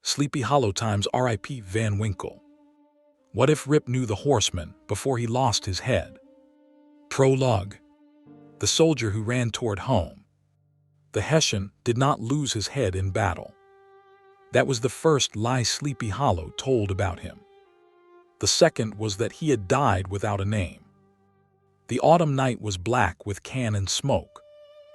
Sleepy Hollow Times Rip Van Winkle. What if Rip knew the horseman before he lost his head? Prologue. The soldier who ran toward home. The Hessian did not lose his head in battle. That was the first lie Sleepy Hollow told about him. The second was that he had died without a name. The autumn night was black with cannon smoke.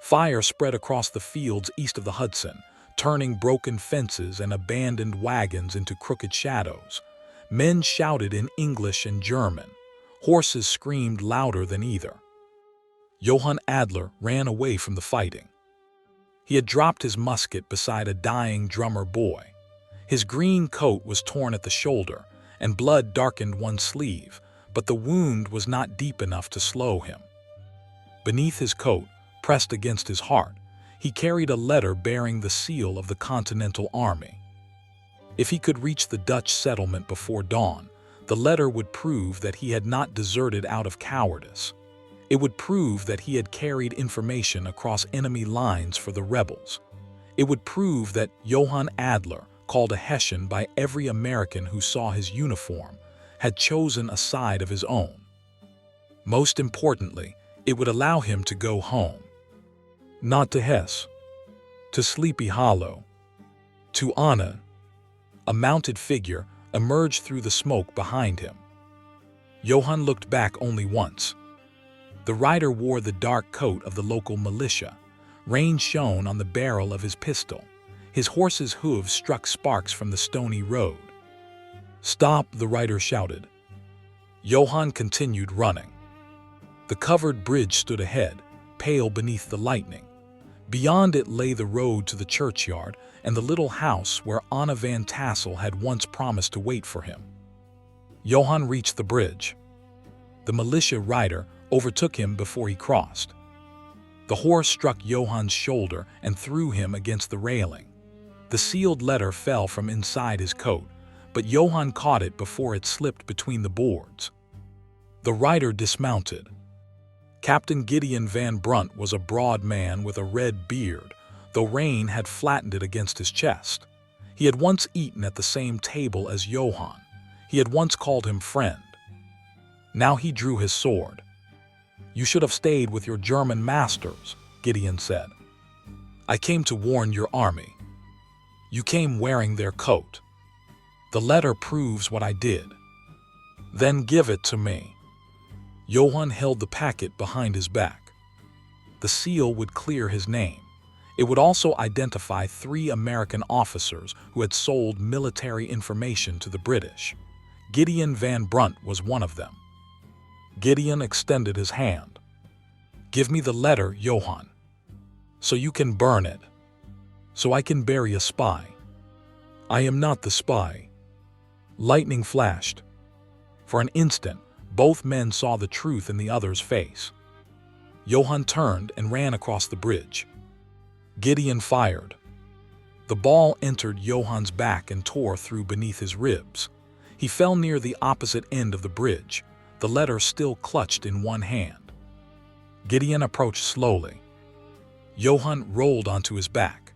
Fire spread across the fields east of the Hudson, turning broken fences and abandoned wagons into crooked shadows. Men shouted in English and German. Horses screamed louder than either. Johann Adler ran away from the fighting. He had dropped his musket beside a dying drummer boy. His green coat was torn at the shoulder, and blood darkened one sleeve, but the wound was not deep enough to slow him. Beneath his coat, pressed against his heart, he carried a letter bearing the seal of the Continental Army. If he could reach the Dutch settlement before dawn, the letter would prove that he had not deserted out of cowardice. It would prove that he had carried information across enemy lines for the rebels. It would prove that Johann Adler, called a Hessian by every American who saw his uniform, had chosen a side of his own. Most importantly, it would allow him to go home. Not to Hess, to Sleepy Hollow, to Anna. A mounted figure emerged through the smoke behind him. Johann looked back only once. The rider wore the dark coat of the local militia. Rain shone on the barrel of his pistol. His horse's hooves struck sparks from the stony road. "Stop!" the rider shouted. Johann continued running. The covered bridge stood ahead, pale beneath the lightning. Beyond it lay the road to the churchyard and the little house where Anna Van Tassel had once promised to wait for him. Johann reached the bridge. The militia rider overtook him before he crossed. The horse struck Johann's shoulder and threw him against the railing. The sealed letter fell from inside his coat, but Johann caught it before it slipped between the boards. The rider dismounted. Captain Gideon Van Brunt was a broad man with a red beard, though rain had flattened it against his chest. He had once eaten at the same table as Johann. He had once called him friend. Now he drew his sword. "You should have stayed with your German masters," Gideon said. "I came to warn your army. You came wearing their coat. The letter proves what I did. Then give it to me." Johann held the packet behind his back. The seal would clear his name. It would also identify 3 American officers who had sold military information to the British. Gideon Van Brunt was one of them. Gideon extended his hand. "Give me the letter, Johann, so you can burn it, so I can bury a spy." "I am not the spy." Lightning flashed. For an instant, both men saw the truth in the other's face. Johann turned and ran across the bridge. Gideon fired. The ball entered Johann's back and tore through beneath his ribs. He fell near the opposite end of the bridge, the letter still clutched in one hand. Gideon approached slowly. Johann rolled onto his back.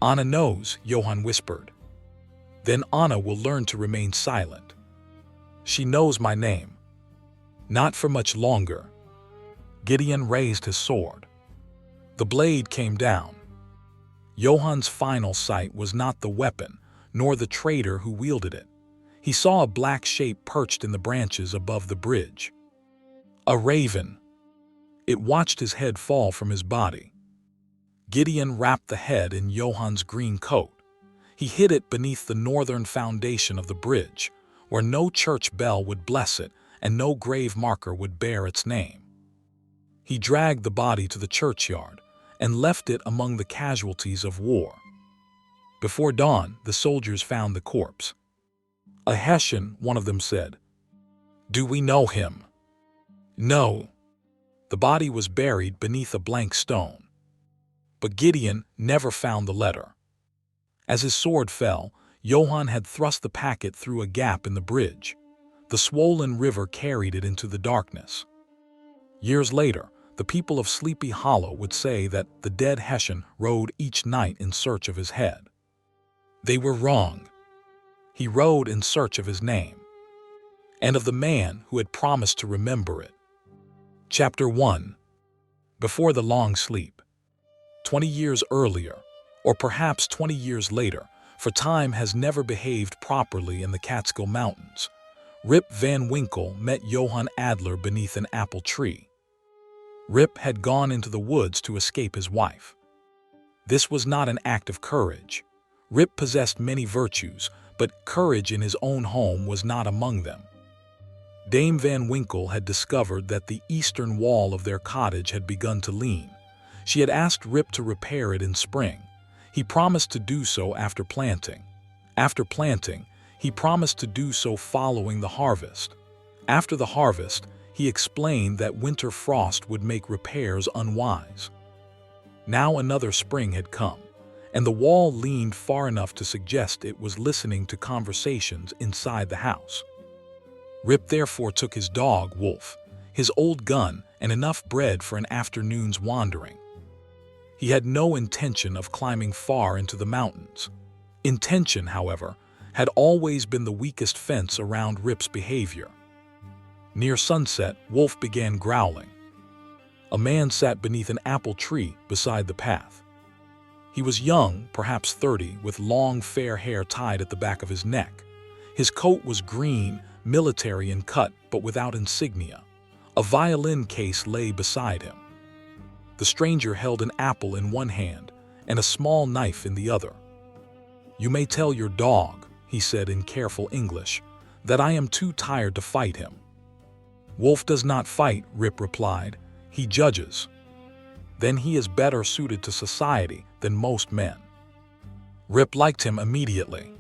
"Anna knows," Johann whispered. "Then Anna will learn to remain silent. She knows my name." "Not for much longer." Gideon raised his sword. The blade came down. Johann's final sight was not the weapon, nor the traitor who wielded it. He saw a black shape perched in the branches above the bridge. A raven. It watched his head fall from his body. Gideon wrapped the head in Johann's green coat. He hid it beneath the northern foundation of the bridge, where no church bell would bless it and no grave marker would bear its name. He dragged the body to the churchyard and left it among the casualties of war. Before dawn, the soldiers found the corpse. "A Hessian," one of them said. "Do we know him?" "No." The body was buried beneath a blank stone. But Gideon never found the letter. As his sword fell, Johann had thrust the packet through a gap in the bridge. The swollen river carried it into the darkness. Years later, the people of Sleepy Hollow would say that the dead Hessian rode each night in search of his head. They were wrong. He rode in search of his name, and of the man who had promised to remember it. Chapter 1. Before the long sleep. 20 years earlier, or perhaps 20 years later, for time has never behaved properly in the Catskill Mountains, Rip Van Winkle met Johann Adler beneath an apple tree. Rip had gone into the woods to escape his wife. This was not an act of courage. Rip possessed many virtues, but courage in his own home was not among them. Dame Van Winkle had discovered that the eastern wall of their cottage had begun to lean. She had asked Rip to repair it in spring. He promised to do so after planting. After planting, he promised to do so following the harvest. After the harvest, he explained that winter frost would make repairs unwise. Now another spring had come, and the wall leaned far enough to suggest it was listening to conversations inside the house. Rip therefore took his dog, Wolf, his old gun, and enough bread for an afternoon's wandering. He had no intention of climbing far into the mountains. Intention, however, had always been the weakest fence around Rip's behavior. Near sunset, Wolf began growling. A man sat beneath an apple tree beside the path. He was young, perhaps 30, with long fair hair tied at the back of his neck. His coat was green, military in cut, but without insignia. A violin case lay beside him. The stranger held an apple in one hand and a small knife in the other. "You may tell your dog," he said in careful English, "that I am too tired to fight him." "Wolf does not fight," Rip replied. "He judges." "Then he is better suited to society than most men." Rip liked him immediately.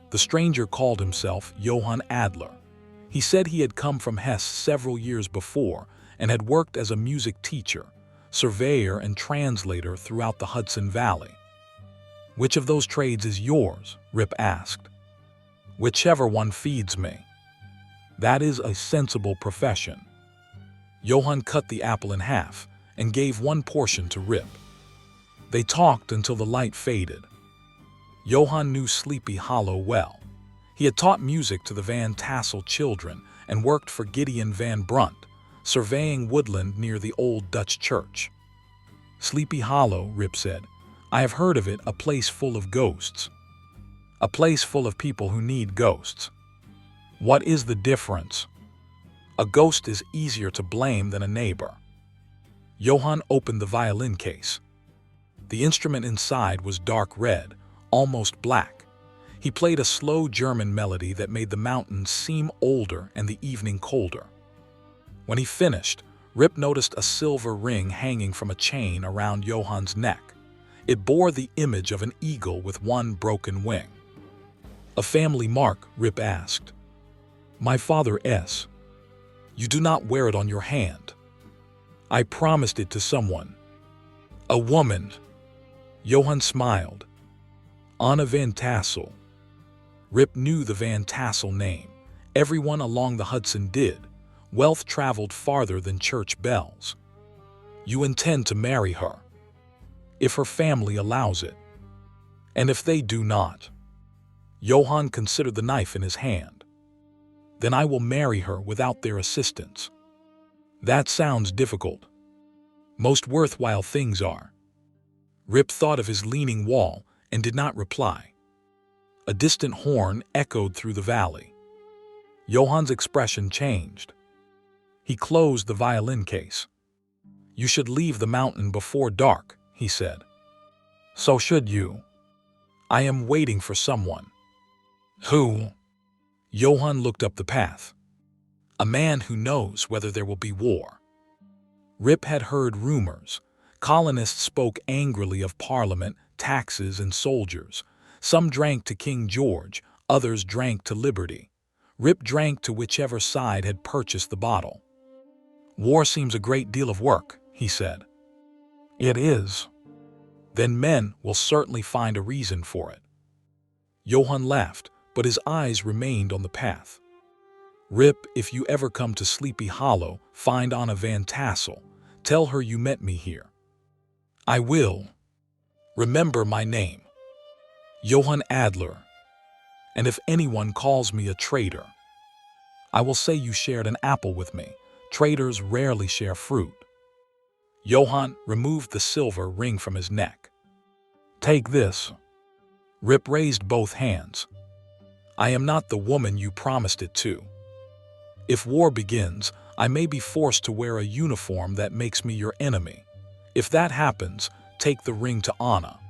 The stranger called himself Johann Adler. He said he had come from Hesse several years before and had worked as a music teacher, surveyor, and translator throughout the Hudson Valley. "Which of those trades is yours?" Rip asked. "Whichever one feeds me." "That is a sensible profession." Johann cut the apple in half and gave one portion to Rip. They talked until the light faded. Johann knew Sleepy Hollow well. He had taught music to the Van Tassel children and worked for Gideon Van Brunt, surveying woodland near the old Dutch church. "Sleepy Hollow," Rip said. "I have heard of it, a place full of ghosts." "A place full of people who need ghosts." "What is the difference?" "A ghost is easier to blame than a neighbor." Johann opened the violin case. The instrument inside was dark red, almost black. He played a slow German melody that made the mountains seem older and the evening colder. When he finished, Rip noticed a silver ring hanging from a chain around Johann's neck. It bore the image of an eagle with one broken wing. "A family mark?" Rip asked. "My father S. You do not wear it on your hand." "I promised it to someone." "A woman." Johann smiled. "Anna Van Tassel." Rip knew the Van Tassel name. Everyone along the Hudson did. Wealth traveled farther than church bells. "You intend to marry her?" "If her family allows it." "And if they do not?" Johann considered the knife in his hand. "Then I will marry her without their assistance." "That sounds difficult." "Most worthwhile things are." Rip thought of his leaning wall and did not reply. A distant horn echoed through the valley. Johann's expression changed. He closed the violin case. "You should leave the mountain before dark," he said. "So should you." "I am waiting for someone." "Who?" Johann looked up the path. "A man who knows whether there will be war." Rip had heard rumors. Colonists spoke angrily of Parliament, taxes, and soldiers. Some drank to King George, others drank to liberty. Rip drank to whichever side had purchased the bottle. "War seems a great deal of work," he said. "It is." "Then men will certainly find a reason for it." Johann laughed, but his eyes remained on the path. "Rip, if you ever come to Sleepy Hollow, find Anna Van Tassel. Tell her you met me here." "I will." "Remember my name." Johann Adler. And if anyone calls me a traitor, I will say you shared an apple with me. Traitors rarely share fruit. Johann removed the silver ring from his neck. Take this. Rip raised both hands. I am not the woman you promised it to. If war begins, I may be forced to wear a uniform that makes me your enemy. If that happens, take the ring to Anna.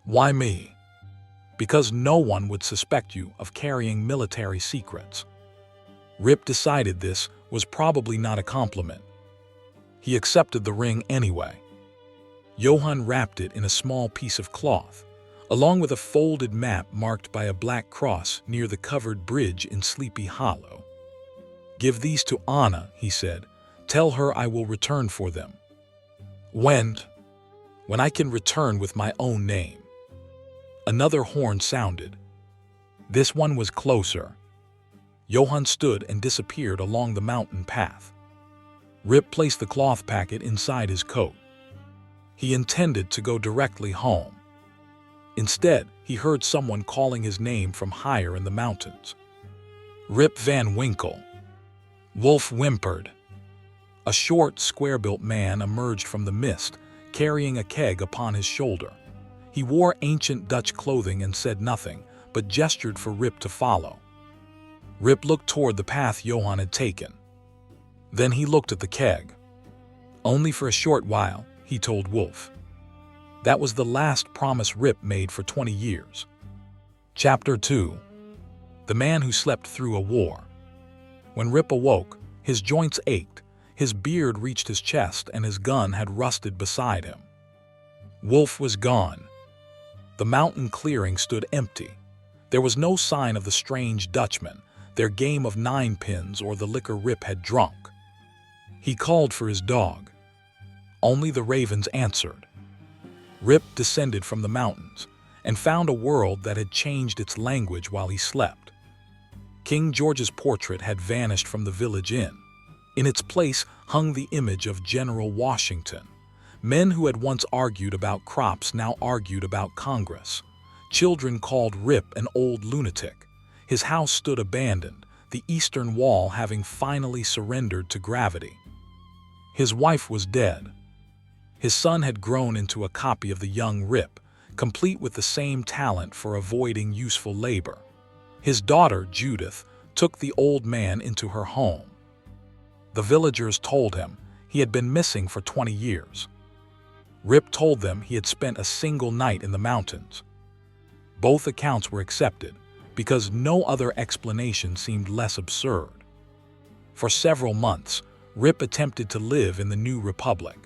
Why me? Because no one would suspect you of carrying military secrets. Rip decided this was probably not a compliment. He accepted the ring anyway. Johann wrapped it in a small piece of cloth, along with a folded map marked by a black cross near the covered bridge in Sleepy Hollow. Give these to Anna, he said. Tell her I will return for them. When I can return with my own name. Another horn sounded. This one was closer. Johann stood and disappeared along the mountain path. Rip placed the cloth packet inside his coat. He intended to go directly home. Instead, he heard someone calling his name from higher in the mountains. Rip Van Winkle. Wolf whimpered. A short, square-built man emerged from the mist, carrying a keg upon his shoulder. He wore ancient Dutch clothing and said nothing, but gestured for Rip to follow. Rip looked toward the path Johann had taken. Then he looked at the keg. Only for a short while, he told Wolf. That was the last promise Rip made for 20 years. Chapter 2. The Man Who Slept Through a War. When Rip awoke, his joints ached, his beard reached his chest, and his gun had rusted beside him. Wolf was gone. The mountain clearing stood empty. There was no sign of the strange Dutchmen, their game of ninepins, or the liquor Rip had drunk. He called for his dog. Only the ravens answered. Rip descended from the mountains and found a world that had changed its language while he slept. King George's portrait had vanished from the village inn. In its place hung the image of General Washington. Men who had once argued about crops now argued about Congress. Children called Rip an old lunatic. His house stood abandoned, the eastern wall having finally surrendered to gravity. His wife was dead. His son had grown into a copy of the young Rip, complete with the same talent for avoiding useful labor. His daughter, Judith, took the old man into her home. The villagers told him he had been missing for 20 years. Rip told them he had spent a single night in the mountains. Both accounts were accepted because no other explanation seemed less absurd. For several months, Rip attempted to live in the new republic.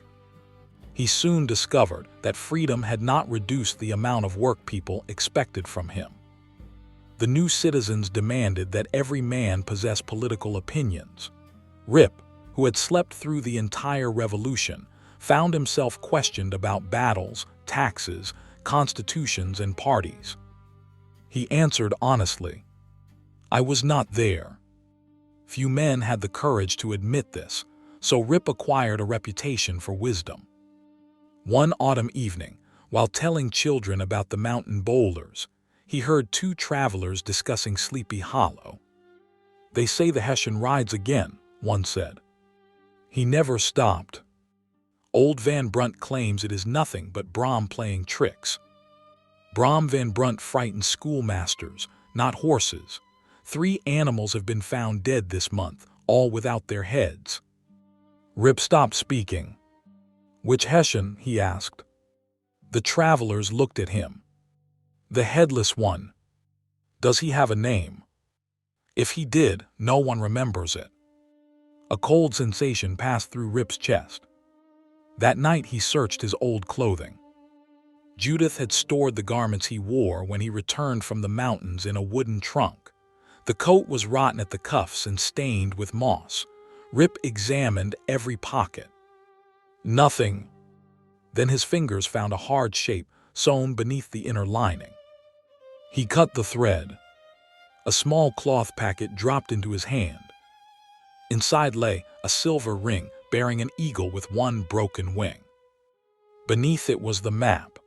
He soon discovered that freedom had not reduced the amount of work people expected from him. The new citizens demanded that every man possess political opinions. Rip, who had slept through the entire revolution, found himself questioned about battles, taxes, constitutions, and parties. He answered honestly, "I was not there." Few men had the courage to admit this, so Rip acquired a reputation for wisdom. One autumn evening, while telling children about the mountain boulders, he heard two travelers discussing Sleepy Hollow. "They say the Hessian rides again," one said. "He never stopped. Old Van Brunt claims it is nothing but Brom playing tricks. Brom Van Brunt frightens schoolmasters, not horses. 3 animals have been found dead this month, all without their heads." Rip stopped speaking. "Which Hessian?" he asked. The travelers looked at him. "The headless one. Does he have a name?" "If he did, no one remembers it." A cold sensation passed through Rip's chest. That night he searched his old clothing. Judith had stored the garments he wore when he returned from the mountains in a wooden trunk. The coat was rotten at the cuffs and stained with moss. Rip examined every pocket. Nothing. Then his fingers found a hard shape sewn beneath the inner lining. He cut the thread. A small cloth packet dropped into his hand. Inside lay a silver ring bearing an eagle with one broken wing. Beneath it was the map.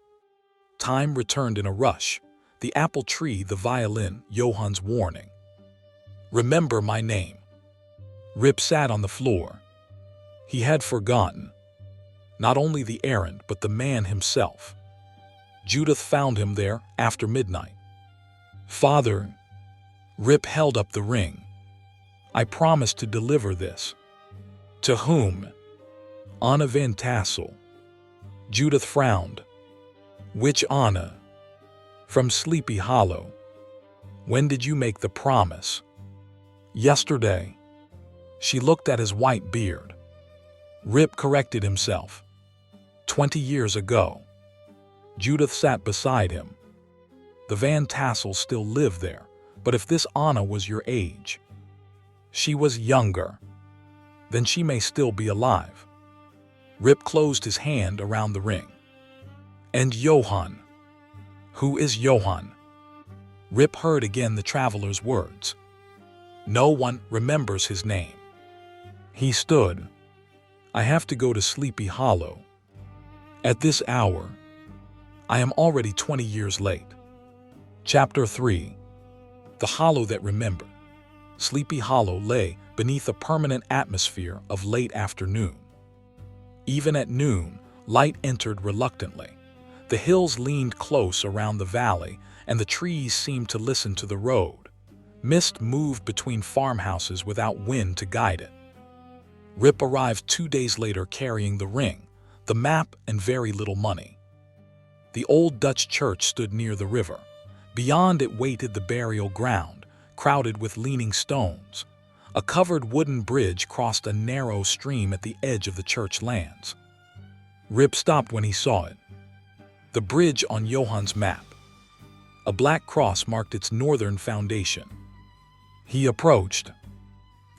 Time returned in a rush. The apple tree, the violin, Johann's warning. Remember my name. Rip sat on the floor. He had forgotten. Not only the errand, but the man himself. Judith found him there after midnight. Father, Rip held up the ring. I promised to deliver this. To whom? Anna Van Tassel. Judith frowned. Which Anna? From Sleepy Hollow. When did you make the promise? Yesterday. She looked at his white beard. Rip corrected himself. 20 years ago. Judith sat beside him. The Van Tassels still lived there, but if this Anna was your age, she was younger, then she may still be alive. Rip closed his hand around the ring. And Johann? Who is Johann? Rip heard again the traveler's words. No one remembers his name. He stood. I have to go to Sleepy Hollow. At this hour. I am already 20 years late. Chapter 3. The Hollow That Remembered. Sleepy Hollow lay beneath a permanent atmosphere of late afternoon. Even at noon, light entered reluctantly. The hills leaned close around the valley, and the trees seemed to listen to the road. Mist moved between farmhouses without wind to guide it. Rip arrived 2 days later carrying the ring, the map, and very little money. The old Dutch church stood near the river. Beyond it waited the burial ground, crowded with leaning stones. A covered wooden bridge crossed a narrow stream at the edge of the church lands. Rip stopped when he saw it. The bridge on Johann's map. A black cross marked its northern foundation. He approached.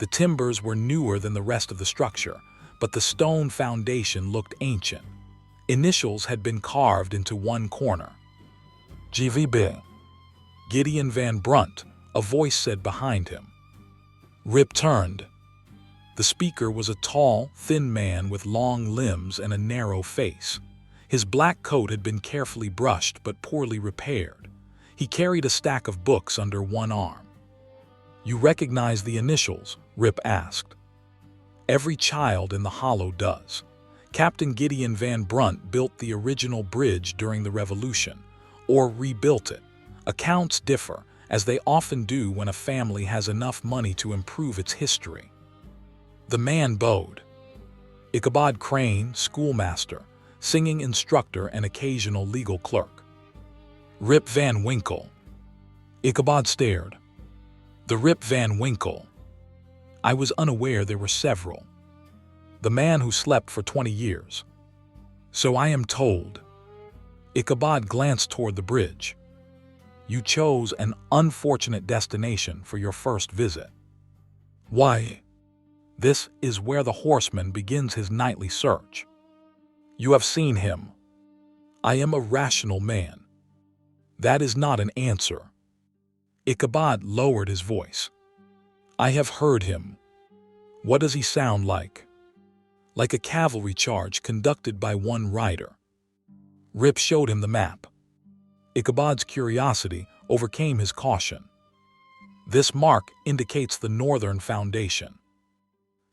The timbers were newer than the rest of the structure, but the stone foundation looked ancient. Initials had been carved into one corner. GVB. Gideon Van Brunt, a voice said behind him. Rip turned. The speaker was a tall, thin man with long limbs and a narrow face. His black coat had been carefully brushed but poorly repaired. He carried a stack of books under one arm. You recognize the initials? Rip asked. Every child in the hollow does. Captain Gideon Van Brunt built the original bridge during the Revolution, or rebuilt it. Accounts differ, as they often do when a family has enough money to improve its history. The man bowed. Ichabod Crane, schoolmaster, singing instructor, and occasional legal clerk. Rip Van Winkle. Ichabod stared. The Rip Van Winkle. I was unaware there were several. The man who slept for 20 years. So I am told. Ichabod glanced toward the bridge. You chose an unfortunate destination for your first visit. Why? This is where the horseman begins his nightly search. You have seen him. I am a rational man. That is not an answer. Ichabod lowered his voice. I have heard him. What does he sound like? Like a cavalry charge conducted by one rider. Rip showed him the map. Ichabod's curiosity overcame his caution. This mark indicates the northern foundation.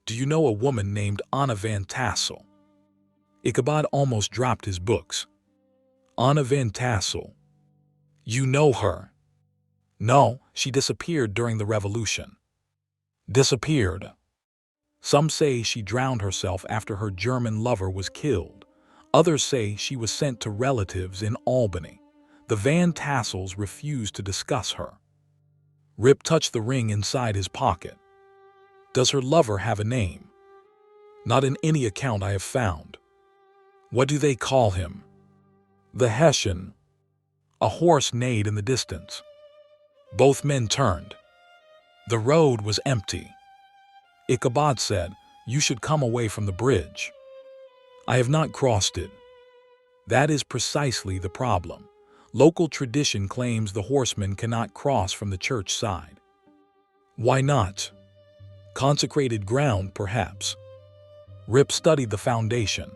Do you know a woman named Anna Van Tassel? Ichabod almost dropped his books. Anna Van Tassel. You know her? No, she disappeared during the Revolution. Disappeared. Some say she drowned herself after her German lover was killed. Others say she was sent to relatives in Albany. The Van Tassels refused to discuss her. Rip touched the ring inside his pocket. Does her lover have a name? Not in any account I have found. What do they call him? The Hessian. A horse neighed in the distance. Both men turned. The road was empty. Ichabod said, You should come away from the bridge. I have not crossed it. That is precisely the problem. Local tradition claims the horseman cannot cross from the church side. Why not? Consecrated ground, perhaps. Rip studied the foundation.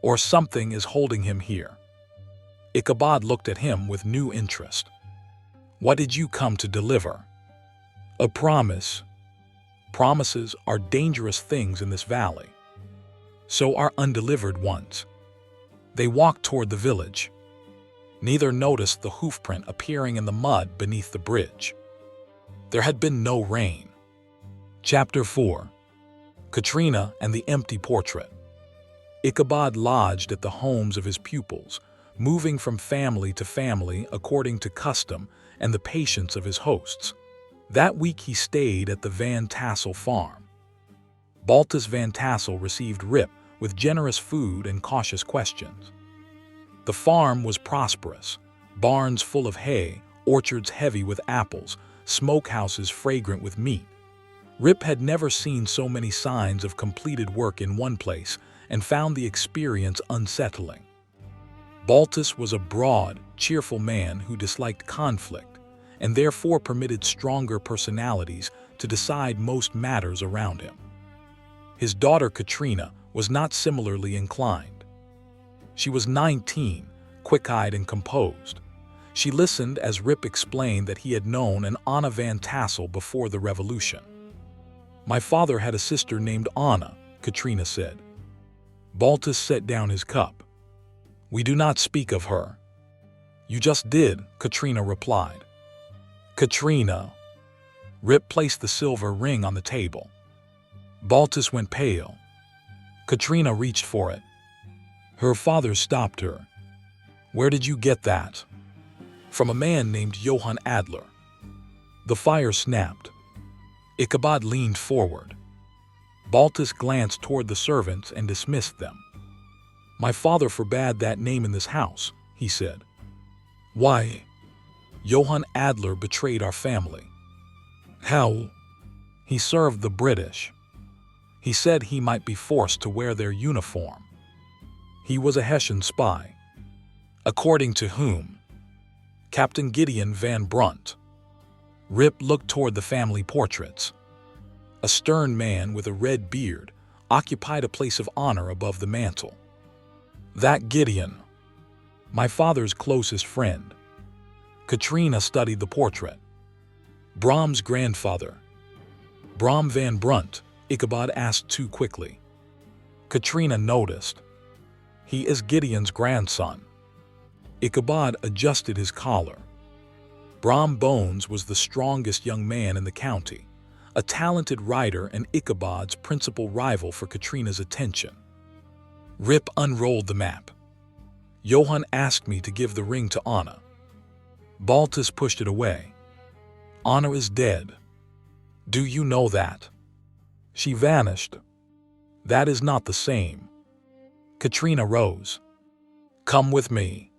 Or something is holding him here. Ichabod looked at him with new interest. What did you come to deliver? A promise. Promises are dangerous things in this valley. So are undelivered ones. They walked toward the village. Neither noticed the hoofprint appearing in the mud beneath the bridge. There had been no rain. Chapter 4. Katrina and the Empty Portrait. Ichabod lodged at the homes of his pupils, moving from family to family according to custom and the patience of his hosts. That week he stayed at the Van Tassel farm. Baltus Van Tassel received Rip with generous food and cautious questions. The farm was prosperous, barns full of hay, orchards heavy with apples, smokehouses fragrant with meat. Rip had never seen so many signs of completed work in one place and found the experience unsettling. Baltus was a broad, cheerful man who disliked conflict and therefore permitted stronger personalities to decide most matters around him. His daughter Katrina was not similarly inclined. She was 19, quick-eyed and composed. She listened as Rip explained that he had known an Anna Van Tassel before the revolution. My father had a sister named Anna, Katrina said. Baltus set down his cup. We do not speak of her. You just did, Katrina replied. Katrina. Rip placed the silver ring on the table. Baltus went pale. Katrina reached for it. Her father stopped her. Where did you get that? From a man named Johann Adler. The fire snapped. Ichabod leaned forward. Baltus glanced toward the servants and dismissed them. My father forbade that name in this house, he said. Why? Johann Adler betrayed our family. How? He served the British. He said he might be forced to wear their uniform. He was a Hessian spy. According to whom? Captain Gideon Van Brunt. Rip looked toward the family portraits. A stern man with a red beard occupied a place of honor above the mantel. That Gideon, my father's closest friend. Katrina studied the portrait. Brom's grandfather. Brom Van Brunt, Ichabod asked too quickly. Katrina noticed. He is Gideon's grandson. Ichabod adjusted his collar. Brom Bones was the strongest young man in the county, a talented rider and Ichabod's principal rival for Katrina's attention. Rip unrolled the map. Johann asked me to give the ring to Anna. Baltus pushed it away. Anna is dead. Do you know that? She vanished. That is not the same. Katrina rose. Come with me.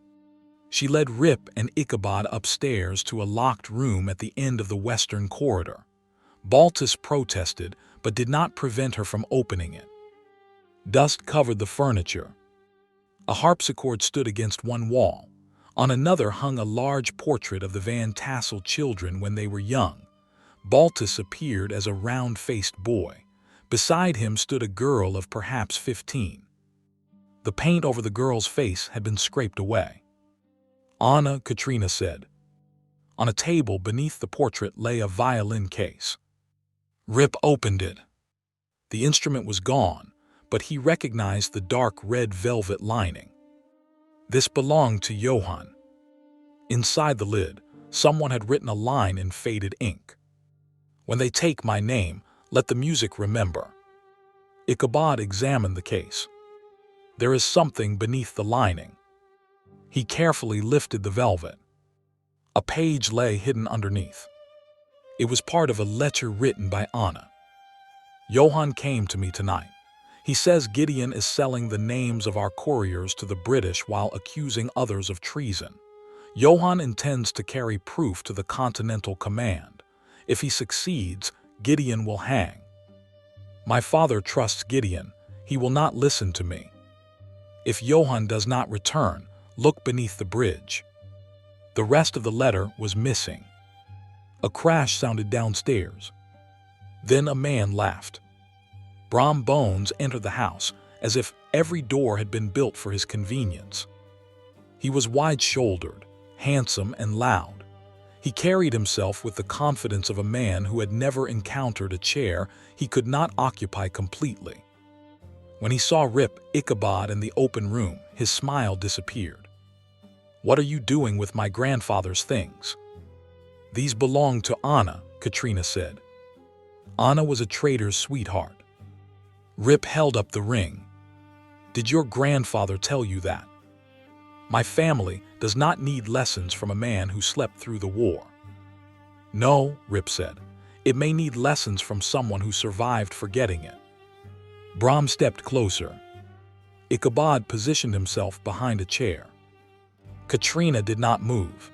She led Rip and Ichabod upstairs to a locked room at the end of the western corridor. Baltus protested, but did not prevent her from opening it. Dust covered the furniture. A harpsichord stood against one wall. On another hung a large portrait of the Van Tassel children when they were young. Baltus appeared as a round-faced boy. Beside him stood a girl of perhaps 15. The paint over the girl's face had been scraped away. Anna, Katrina said. On a table beneath the portrait lay a violin case. Rip opened it. The instrument was gone, but he recognized the dark red velvet lining. This belonged to Johann. Inside the lid, someone had written a line in faded ink. When they take my name, let the music remember. Ichabod examined the case. There is something beneath the lining. He carefully lifted the velvet. A page lay hidden underneath. It was part of a letter written by Anna. Johann came to me tonight. He says Gideon is selling the names of our couriers to the British while accusing others of treason. Johann intends to carry proof to the Continental Command. If he succeeds, Gideon will hang. My father trusts Gideon. He will not listen to me. If Johann does not return, look beneath the bridge. The rest of the letter was missing. A crash sounded downstairs. Then a man laughed. Brom Bones entered the house as if every door had been built for his convenience. He was wide-shouldered, handsome and loud. He carried himself with the confidence of a man who had never encountered a chair he could not occupy completely. When he saw Rip Ichabod in the open room, his smile disappeared. "What are you doing with my grandfather's things?" "These belong to Anna," Katrina said. Anna was a trader's sweetheart. Rip held up the ring. "Did your grandfather tell you that?" "My family does not need lessons from a man who slept through the war." "No," Rip said. "It may need lessons from someone who survived forgetting it." Brom stepped closer. Ichabod positioned himself behind a chair. Katrina did not move.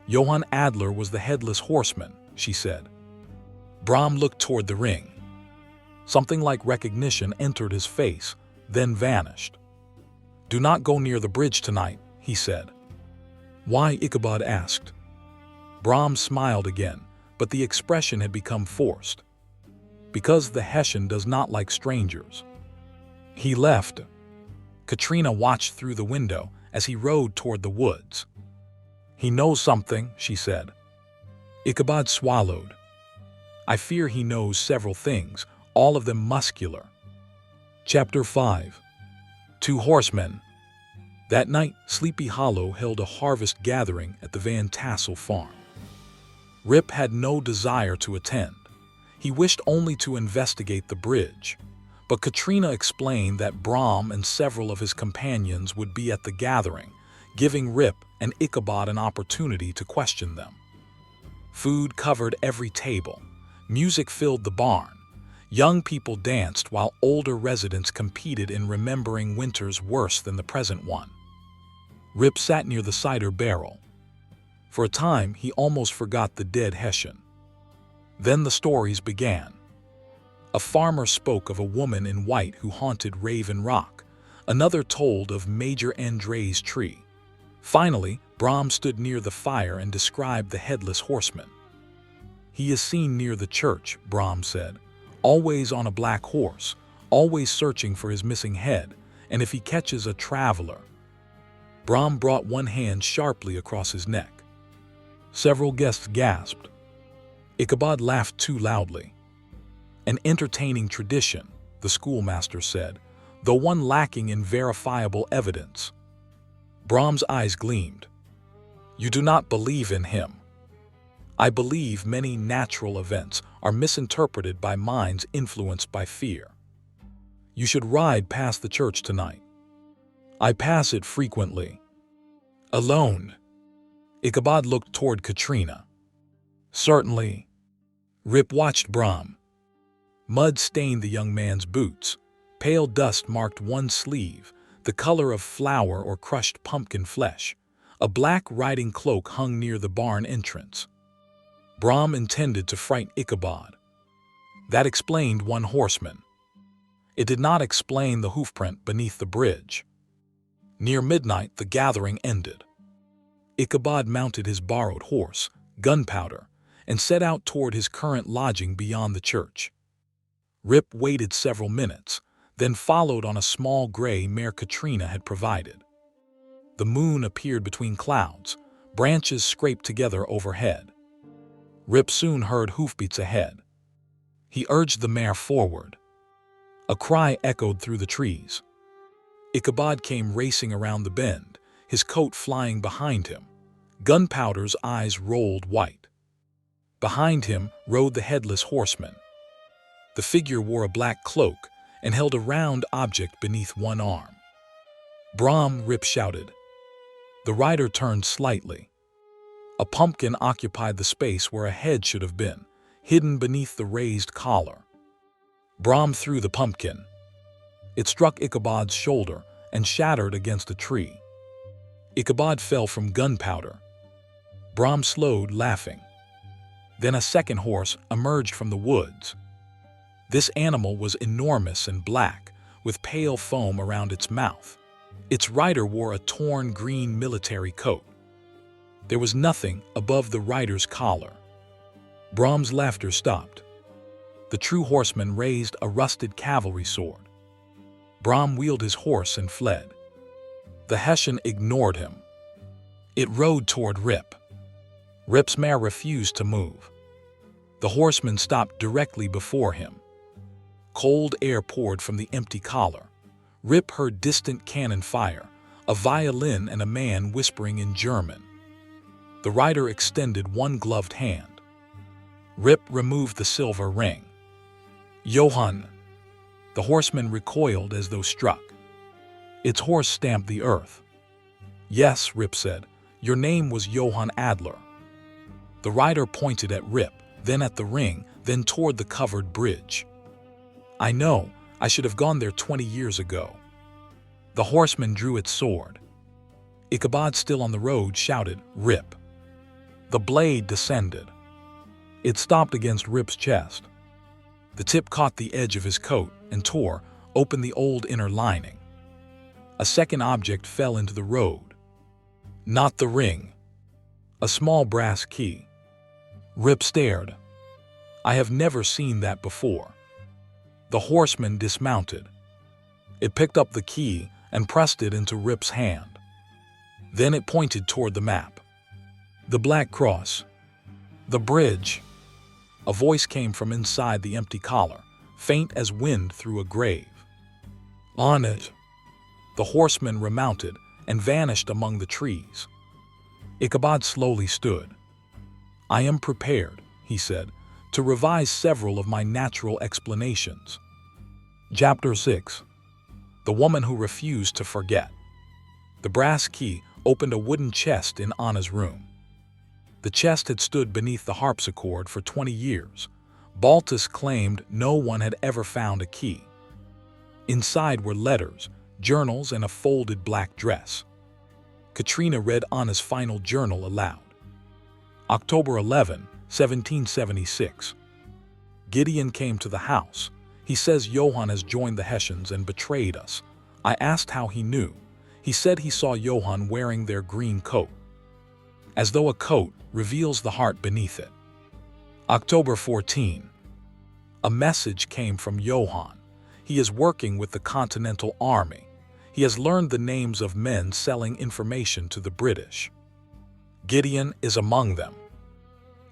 "Johann Adler was the Headless Horseman," she said. Brom looked toward the ring. Something like recognition entered his face, then vanished. "Do not go near the bridge tonight," he said. "Why?" Ichabod asked. Brom smiled again, but the expression had become forced. "Because the Hessian does not like strangers." He left. Katrina watched through the window as he rode toward the woods. "He knows something," she said. Ichabod swallowed. "I fear he knows several things, all of them muscular." Chapter 5. 2 Horsemen. That night, Sleepy Hollow held a harvest gathering at the Van Tassel farm. Rip had no desire to attend. He wished only to investigate the bridge. But Katrina explained that Brom and several of his companions would be at the gathering, giving Rip and Ichabod an opportunity to question them. Food covered every table. Music filled the barn. Young people danced while older residents competed in remembering winters worse than the present one. Rip sat near the cider barrel. For a time, he almost forgot the dead Hessian. Then the stories began. A farmer spoke of a woman in white who haunted Raven Rock. Another told of Major Andre's tree. Finally, Brom stood near the fire and described the Headless Horseman. "He is seen near the church," Brom said, "always on a black horse, always searching for his missing head, and if he catches a traveler." Brom brought one hand sharply across his neck. Several guests gasped. Ichabod laughed too loudly. "An entertaining tradition," the schoolmaster said, "though one lacking in verifiable evidence." Brom's eyes gleamed. "You do not believe in him." "I believe many natural events are misinterpreted by minds influenced by fear." "You should ride past the church tonight." "I pass it frequently." "Alone?" Ichabod looked toward Katrina. "Certainly." Rip watched Brom. Mud stained the young man's boots. Pale dust marked one sleeve, the color of flour or crushed pumpkin flesh. A black riding cloak hung near the barn entrance. Brom intended to frighten Ichabod. That explained one horseman. It did not explain the hoofprint beneath the bridge. Near midnight, the gathering ended. Ichabod mounted his borrowed horse, Gunpowder, and set out toward his current lodging beyond the church. Rip waited several minutes, then followed on a small gray mare Katrina had provided. The moon appeared between clouds, branches scraped together overhead. Rip soon heard hoofbeats ahead. He urged the mare forward. A cry echoed through the trees. Ichabod came racing around the bend, his coat flying behind him. Gunpowder's eyes rolled white. Behind him rode the Headless Horseman. The figure wore a black cloak and held a round object beneath one arm. "Brom!" Rip shouted. The rider turned slightly. A pumpkin occupied the space where a head should have been, hidden beneath the raised collar. Brom threw the pumpkin. It struck Ichabod's shoulder and shattered against a tree. Ichabod fell from Gunpowder. Brom slowed, laughing. Then a second horse emerged from the woods. This animal was enormous and black, with pale foam around its mouth. Its rider wore a torn green military coat. There was nothing above the rider's collar. Brom's laughter stopped. The true horseman raised a rusted cavalry sword. Brom wheeled his horse and fled. The Hessian ignored him. It rode toward Rip. Rip's mare refused to move. The horseman stopped directly before him. Cold air poured from the empty collar. Rip heard distant cannon fire, a violin and a man whispering in German. The rider extended one gloved hand. Rip removed the silver ring. Johann. The horseman recoiled as though struck. Its horse stamped the earth. Yes, Rip said, your name was Johann Adler. The rider pointed at Rip, then at the ring, then toward the covered bridge. I know, I should have gone there 20 years ago. The horseman drew its sword. Ichabod, still on the road, shouted, Rip. The blade descended. It stopped against Rip's chest. The tip caught the edge of his coat and tore open the old inner lining. A second object fell into the road. Not the ring. A small brass key. Rip stared. I have never seen that before. The horseman dismounted. It picked up the key and pressed it into Rip's hand. Then it pointed toward the map. The black cross. The bridge. A voice came from inside the empty collar, faint as wind through a grave. On it. The horseman remounted and vanished among the trees. Ichabod slowly stood. I am prepared, he said, to revise several of my natural explanations. Chapter 6. The Woman Who Refused to Forget. The brass key opened a wooden chest in Anna's room. The chest had stood beneath the harpsichord for 20 years. Baltus claimed no one had ever found a key. Inside were letters, journals, and a folded black dress. Katrina read Anna's final journal aloud. October 11, 1776. Gideon came to the house. He says Johann has joined the Hessians and betrayed us. I asked how he knew. He said he saw Johann wearing their green coat. As though a coat reveals the heart beneath it. October 14. A message came from Johann. He is working with the Continental Army. He has learned the names of men selling information to the British. Gideon is among them.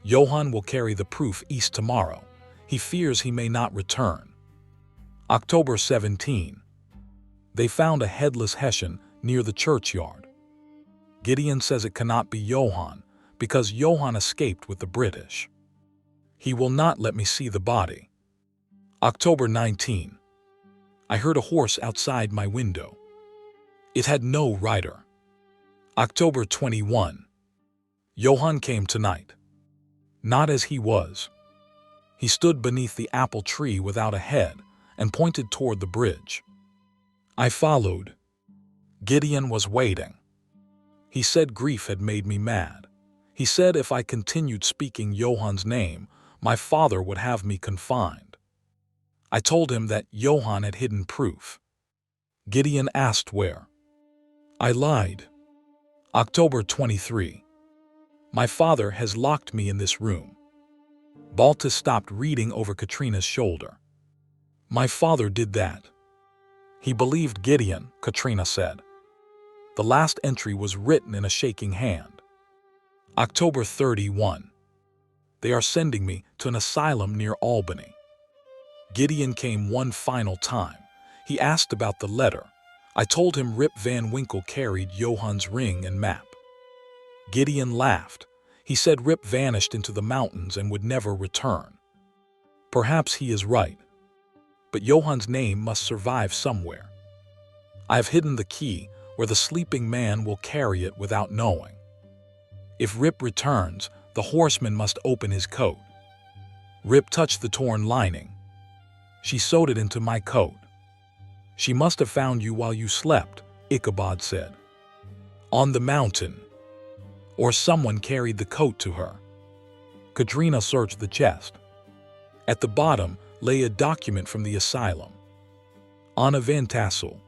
Johann will carry the proof east tomorrow. He fears he may not return. October 17. They found a headless Hessian near the churchyard. Gideon says it cannot be Johann because Johann escaped with the British. He will not let me see the body. October 19. I heard a horse outside my window. It had no rider. October 21. Johann came tonight. Not as he was. He stood beneath the apple tree without a head and pointed toward the bridge. I followed. Gideon was waiting. He said grief had made me mad. He said if I continued speaking Johann's name, my father would have me confined. I told him that Johann had hidden proof. Gideon asked where. I lied. October 23. My father has locked me in this room. Baltus stopped reading over Katrina's shoulder. My father did that. He believed Gideon, Katrina said. The last entry was written in a shaking hand. October 31. They are sending me to an asylum near Albany. Gideon came one final time. He asked about the letter. I told him Rip Van Winkle carried Johann's ring and map. Gideon laughed. He said Rip vanished into the mountains and would never return. Perhaps he is right. But Johann's name must survive somewhere. I have hidden the key where the sleeping man will carry it without knowing. If Rip returns, the horseman must open his coat. Rip touched the torn lining. She sewed it into my coat. She must have found you while you slept, Ichabod said. On the mountain. Or someone carried the coat to her. Katrina searched the chest. At the bottom lay a document from the asylum. Anna Van Tassel.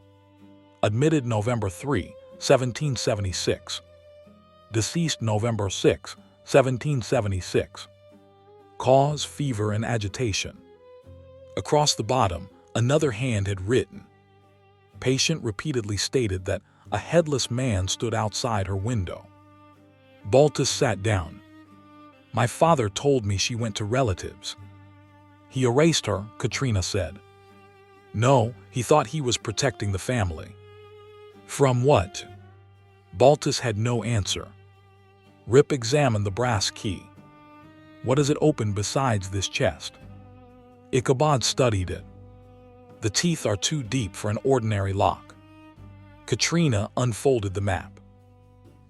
Admitted November 3, 1776. Deceased November 6, 1776. Cause, fever, and agitation. Across the bottom, another hand had written. Patient repeatedly stated that a headless man stood outside her window. Baltus sat down. My father told me she went to relatives. He erased her, Katrina said. No, he thought he was protecting the family. From what? Baltus had no answer. Rip examined the brass key. What does it open besides this chest? Ichabod studied it. The teeth are too deep for an ordinary lock. Katrina unfolded the map.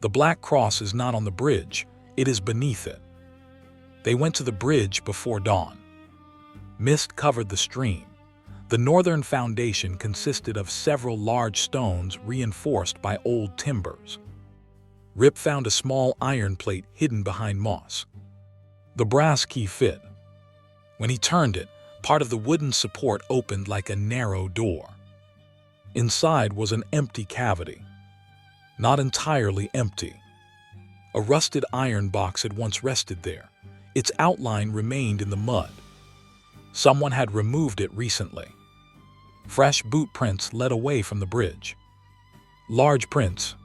The black cross is not on the bridge, it is beneath it. They went to the bridge before dawn. Mist covered the stream. The northern foundation consisted of several large stones reinforced by old timbers. Rip found a small iron plate hidden behind moss. The brass key fit. When he turned it, part of the wooden support opened like a narrow door. Inside was an empty cavity. Not entirely empty. A rusted iron box had once rested there. Its outline remained in the mud. Someone had removed it recently. Fresh boot prints led away from the bridge. Large prints.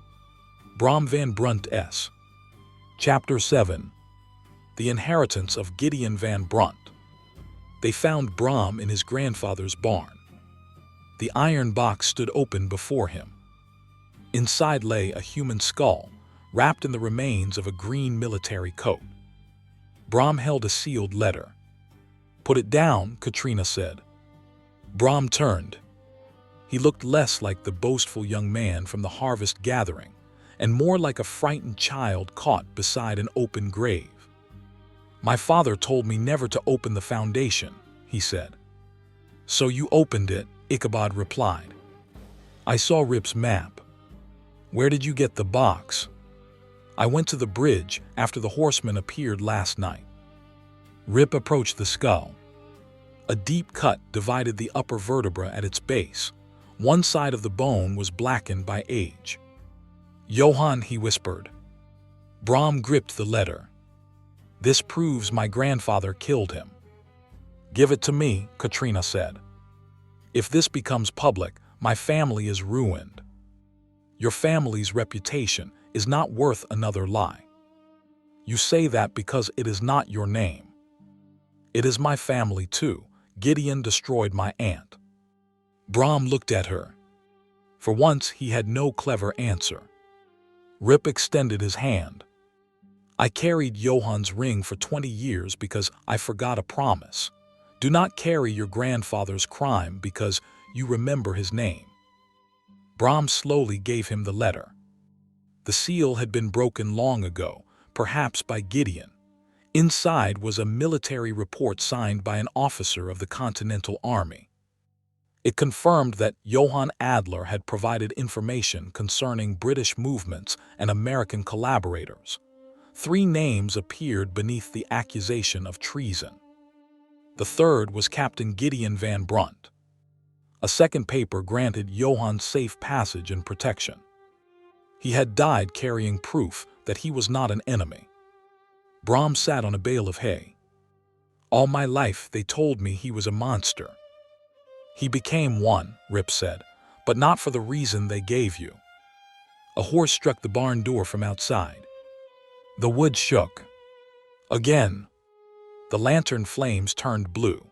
Brom van Brunt S. Chapter 7. The Inheritance of Gideon van Brunt. They found Brom in his grandfather's barn. The iron box stood open before him. Inside lay a human skull, wrapped in the remains of a green military coat. Brom held a sealed letter. Put it down, Katrina said. Brom turned. He looked less like the boastful young man from the harvest gathering, and more like a frightened child caught beside an open grave. My father told me never to open the foundation, he said. So you opened it, Ichabod replied. I saw Rip's map. Where did you get the box? I went to the bridge after the horseman appeared last night. Rip approached the skull. A deep cut divided the upper vertebra at its base. One side of the bone was blackened by age. Johann, he whispered. Brom gripped the letter. This proves my grandfather killed him. Give it to me, Katrina said. If this becomes public, my family is ruined. Your family's reputation is not worth another lie. You say that because it is not your name. It is my family too. Gideon destroyed my aunt. Brom looked at her. For once he had no clever answer. Rip extended his hand. I carried Johann's ring for 20 years because I forgot a promise. Do not carry your grandfather's crime because you remember his name. Brom slowly gave him the letter. The seal had been broken long ago, perhaps by Gideon. Inside was a military report signed by an officer of the Continental Army. It confirmed that Johann Adler had provided information concerning British movements and American collaborators. 3 names appeared beneath the accusation of treason. The third was Captain Gideon van Brunt. A second paper granted Johann safe passage and protection. He had died carrying proof that he was not an enemy. Brom sat on a bale of hay. All my life they told me he was a monster. He became one, Rip said, but not for the reason they gave you. A horse struck the barn door from outside. The wood shook. Again. The lantern flames turned blue.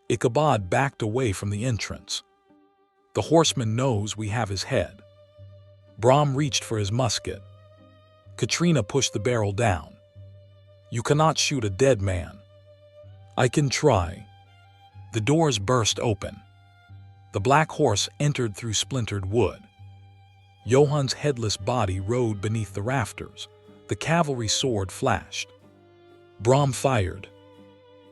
Ichabod backed away from the entrance. The horseman knows we have his head. Brom reached for his musket. Katrina pushed the barrel down. You cannot shoot a dead man. I can try. The doors burst open. The black horse entered through splintered wood. Johann's headless body rode beneath the rafters. The cavalry sword flashed. Brom fired.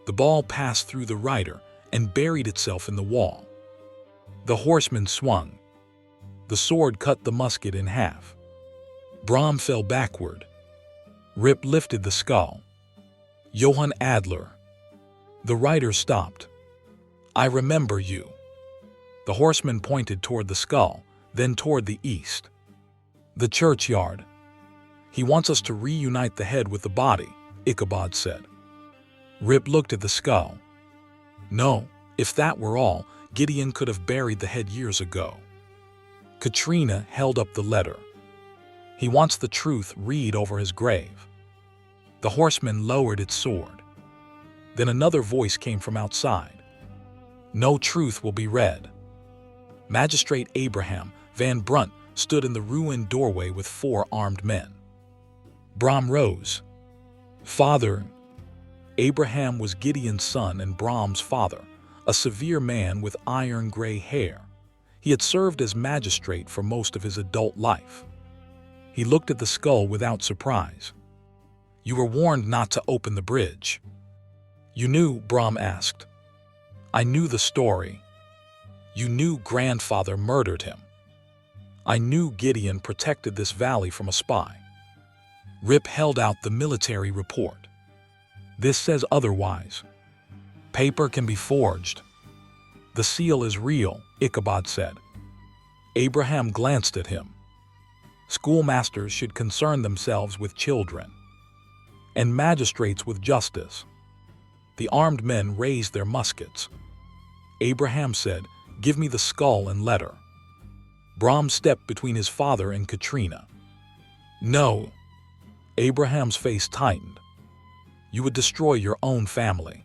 The ball passed through the rider and buried itself in the wall. The horseman swung. The sword cut the musket in half. Brom fell backward. Rip lifted the skull. Johann Adler. The rider stopped. I remember you. The horseman pointed toward the skull, then toward the east. The churchyard. He wants us to reunite the head with the body, Ichabod said. Rip looked at the skull. No, if that were all, Gideon could have buried the head years ago. Katrina held up the letter. He wants the truth read over his grave. The horseman lowered its sword. Then another voice came from outside. No truth will be read. Magistrate Abraham Van Brunt stood in the ruined doorway with 4 armed men. Brom rose. Father. Abraham was Gideon's son and Brom's father, a severe man with iron-gray hair. He had served as magistrate for most of his adult life. He looked at the skull without surprise. You were warned not to open the bridge. You knew, Brom asked. I knew the story. You knew grandfather murdered him. I knew Gideon protected this valley from a spy. Rip held out the military report. This says otherwise. Paper can be forged. The seal is real, Ichabod said. Abraham glanced at him. Schoolmasters should concern themselves with children, and magistrates with justice. The armed men raised their muskets. Abraham said, Give me the skull and letter. Brom stepped between his father and Katrina. No. Abraham's face tightened. You would destroy your own family.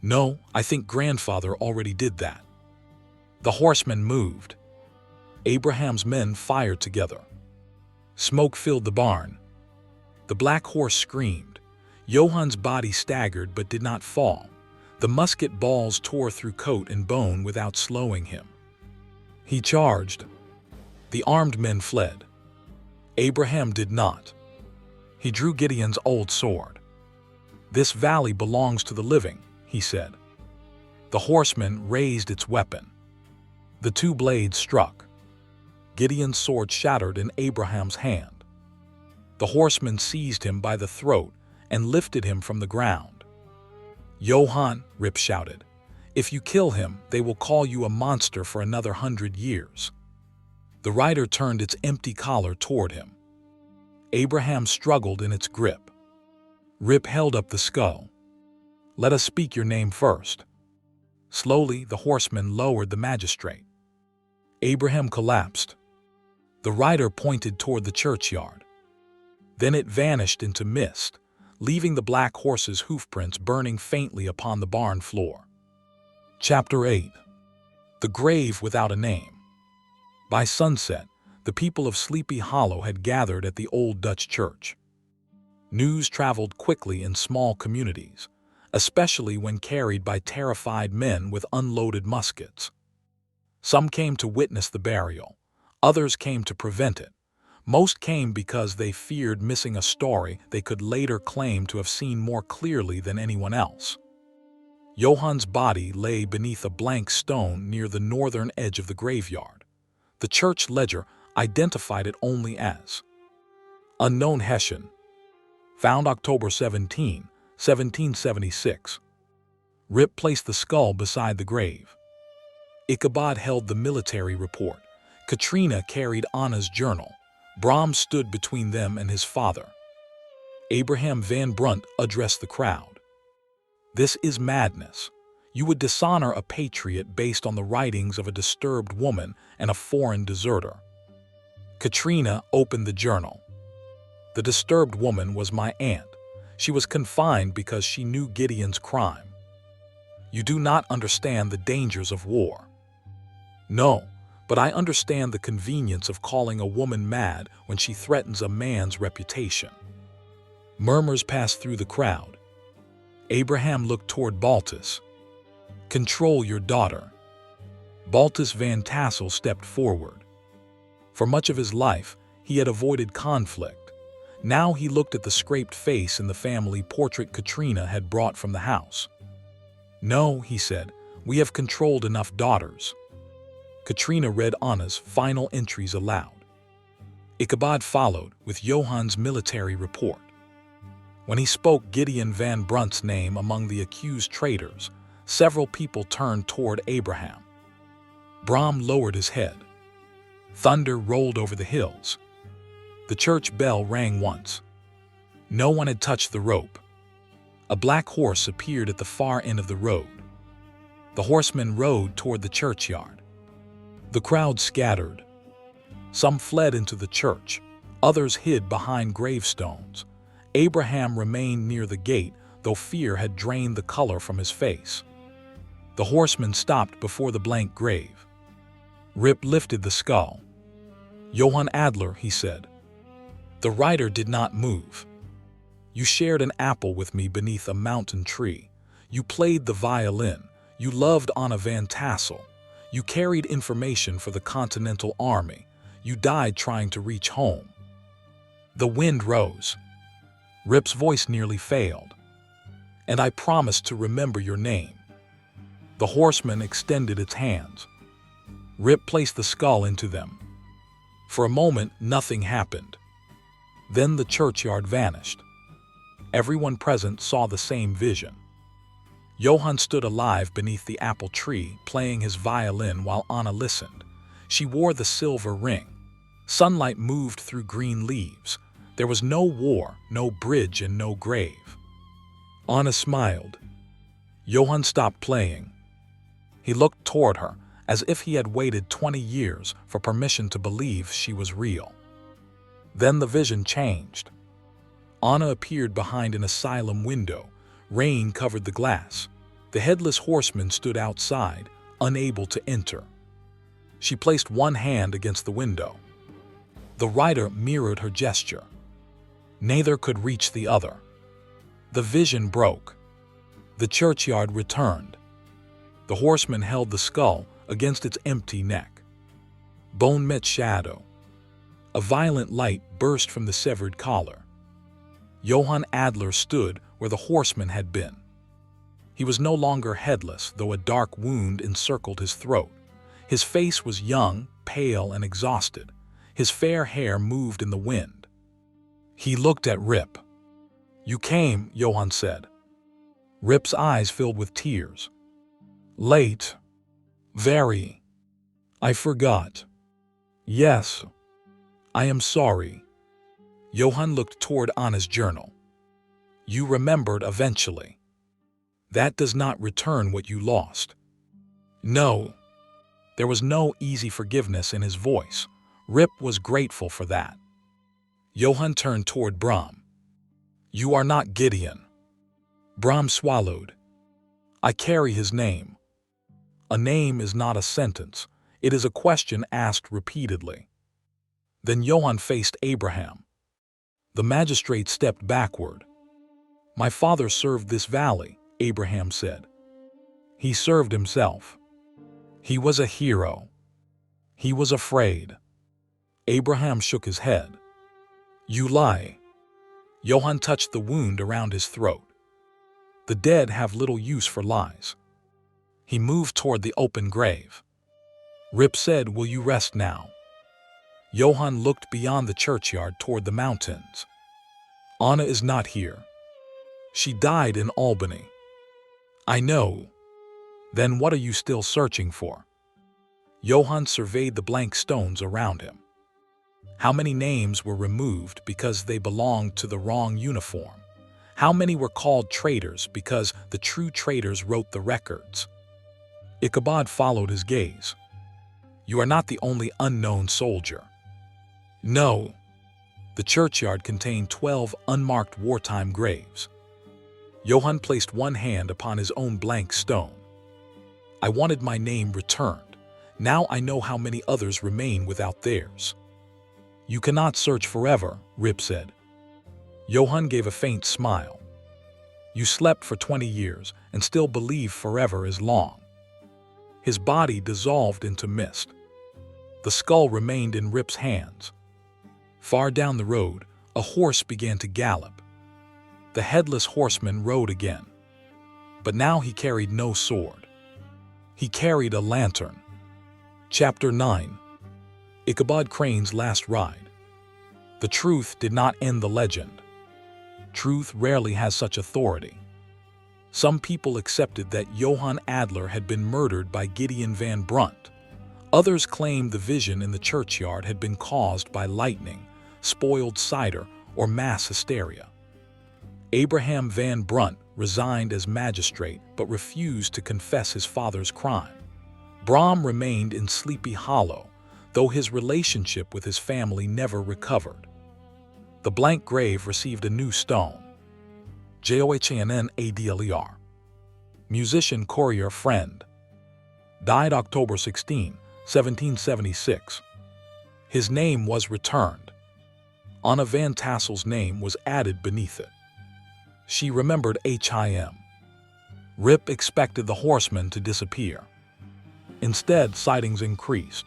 No, I think grandfather already did that. The horsemen moved. Abraham's men fired together. Smoke filled the barn. The black horse screamed. Johann's body staggered but did not fall. The musket balls tore through coat and bone without slowing him. He charged. The armed men fled. Abraham did not. He drew Gideon's old sword. This valley belongs to the living, he said. The horseman raised its weapon. The 2 blades struck. Gideon's sword shattered in Abraham's hand. The horseman seized him by the throat and lifted him from the ground. Johann, Rip shouted, if you kill him, they will call you a monster for another 100 years. The rider turned its empty collar toward him. Abraham struggled in its grip. Rip held up the skull. Let us speak your name first. Slowly, the horseman lowered the magistrate. Abraham collapsed. The rider pointed toward the churchyard. Then it vanished into mist, leaving the black horse's hoofprints burning faintly upon the barn floor. Chapter 8. The Grave Without a Name. By sunset, the people of Sleepy Hollow had gathered at the old Dutch church. News traveled quickly in small communities, especially when carried by terrified men with unloaded muskets. Some came to witness the burial, others came to prevent it. Most came because they feared missing a story they could later claim to have seen more clearly than anyone else. Johann's body lay beneath a blank stone near the northern edge of the graveyard. The church ledger identified it only as Unknown Hessian. Found October 17, 1776. Rip placed the skull beside the grave. Ichabod held the military report. Katrina carried Anna's journal. Brom stood between them and his father. Abraham Van Brunt addressed the crowd. This is madness. You would dishonor a patriot based on the writings of a disturbed woman and a foreign deserter. Katrina opened the journal. The disturbed woman was my aunt. She was confined because she knew Gideon's crime. You do not understand the dangers of war. No, but I understand the convenience of calling a woman mad when she threatens a man's reputation. Murmurs passed through the crowd. Abraham looked toward Baltus. Control your daughter. Baltus Van Tassel stepped forward. For much of his life, he had avoided conflict. Now he looked at the scraped face in the family portrait Katrina had brought from the house. No, he said, we have controlled enough daughters. Katrina read Anna's final entries aloud. Ichabod followed with Johann's military report. When he spoke Gideon Van Brunt's name among the accused traitors, several people turned toward Abraham. Brom lowered his head. Thunder rolled over the hills. The church bell rang once. No one had touched the rope. A black horse appeared at the far end of the road. The horseman rode toward the churchyard. The crowd scattered. Some fled into the church, others hid behind gravestones, Abraham remained near the gate, though fear had drained the color from his face. The horseman stopped before the blank grave. Rip lifted the skull. "Johann Adler," he said. The rider did not move. "You shared an apple with me beneath a mountain tree. You played the violin. You loved Anna Van Tassel. You carried information for the Continental Army. You died trying to reach home." The wind rose. Rip's voice nearly failed. "And I promised to remember your name." The horseman extended its hands. Rip placed the skull into them. For a moment, nothing happened. Then the churchyard vanished. Everyone present saw the same vision. Johann stood alive beneath the apple tree, playing his violin while Anna listened. She wore the silver ring. Sunlight moved through green leaves. There was no war, no bridge, and no grave. Anna smiled. Johann stopped playing. He looked toward her, as if he had waited 20 years for permission to believe she was real. Then the vision changed. Anna appeared behind an asylum window. Rain covered the glass. The Headless Horseman stood outside, unable to enter. She placed one hand against the window. The rider mirrored her gesture. Neither could reach the other. The vision broke. The churchyard returned. The horseman held the skull against its empty neck. Bone met shadow. A violent light burst from the severed collar. Johann Adler stood where the horseman had been. He was no longer headless, though a dark wound encircled his throat. His face was young, pale, and exhausted. His fair hair moved in the wind. He looked at Rip. "You came," Johann said. Rip's eyes filled with tears. "Late. Very. I forgot. Yes. I am sorry." Johann looked toward Anna's journal. "You remembered eventually. That does not return what you lost." No. There was no easy forgiveness in his voice. Rip was grateful for that. Johann turned toward Bram. "You are not Gideon." Bram swallowed. "I carry his name." A name is not a sentence. It is a question asked repeatedly. Then Johann faced Abraham. The magistrate stepped backward. "My father served this valley," Abraham said. "He served himself. He was a hero. He was afraid." Abraham shook his head. "You lie." Johann touched the wound around his throat. "The dead have little use for lies." He moved toward the open grave. Rip said, "Will you rest now?" Johann looked beyond the churchyard toward the mountains. "Anna is not here. She died in Albany." "I know. Then what are you still searching for?" Johann surveyed the blank stones around him. How many names were removed because they belonged to the wrong uniform? How many were called traitors because the true traitors wrote the records? Ichabod followed his gaze. "You are not the only unknown soldier." "No." The churchyard contained 12 unmarked wartime graves. Johann placed one hand upon his own blank stone. "I wanted my name returned. Now I know how many others remain without theirs." "You cannot search forever," Rip said. Johann gave a faint smile. "You slept for 20 years and still believe forever is long." His body dissolved into mist. The skull remained in Rip's hands. Far down the road, a horse began to gallop. The Headless Horseman rode again. But now he carried no sword. He carried a lantern. Chapter 9. Ichabod Crane's Last Ride. The truth did not end the legend. Truth rarely has such authority. Some people accepted that Johann Adler had been murdered by Gideon Van Brunt. Others claimed the vision in the churchyard had been caused by lightning, spoiled cider, or mass hysteria. Abraham Van Brunt resigned as magistrate but refused to confess his father's crime. Bram remained in Sleepy Hollow, though his relationship with his family never recovered. The blank grave received a new stone. Johann Adler. Musician, courier, friend. Died October 16, 1776. His name was returned. Anna Van Tassel's name was added beneath it. She remembered him. Rip expected the horseman to disappear. Instead, sightings increased.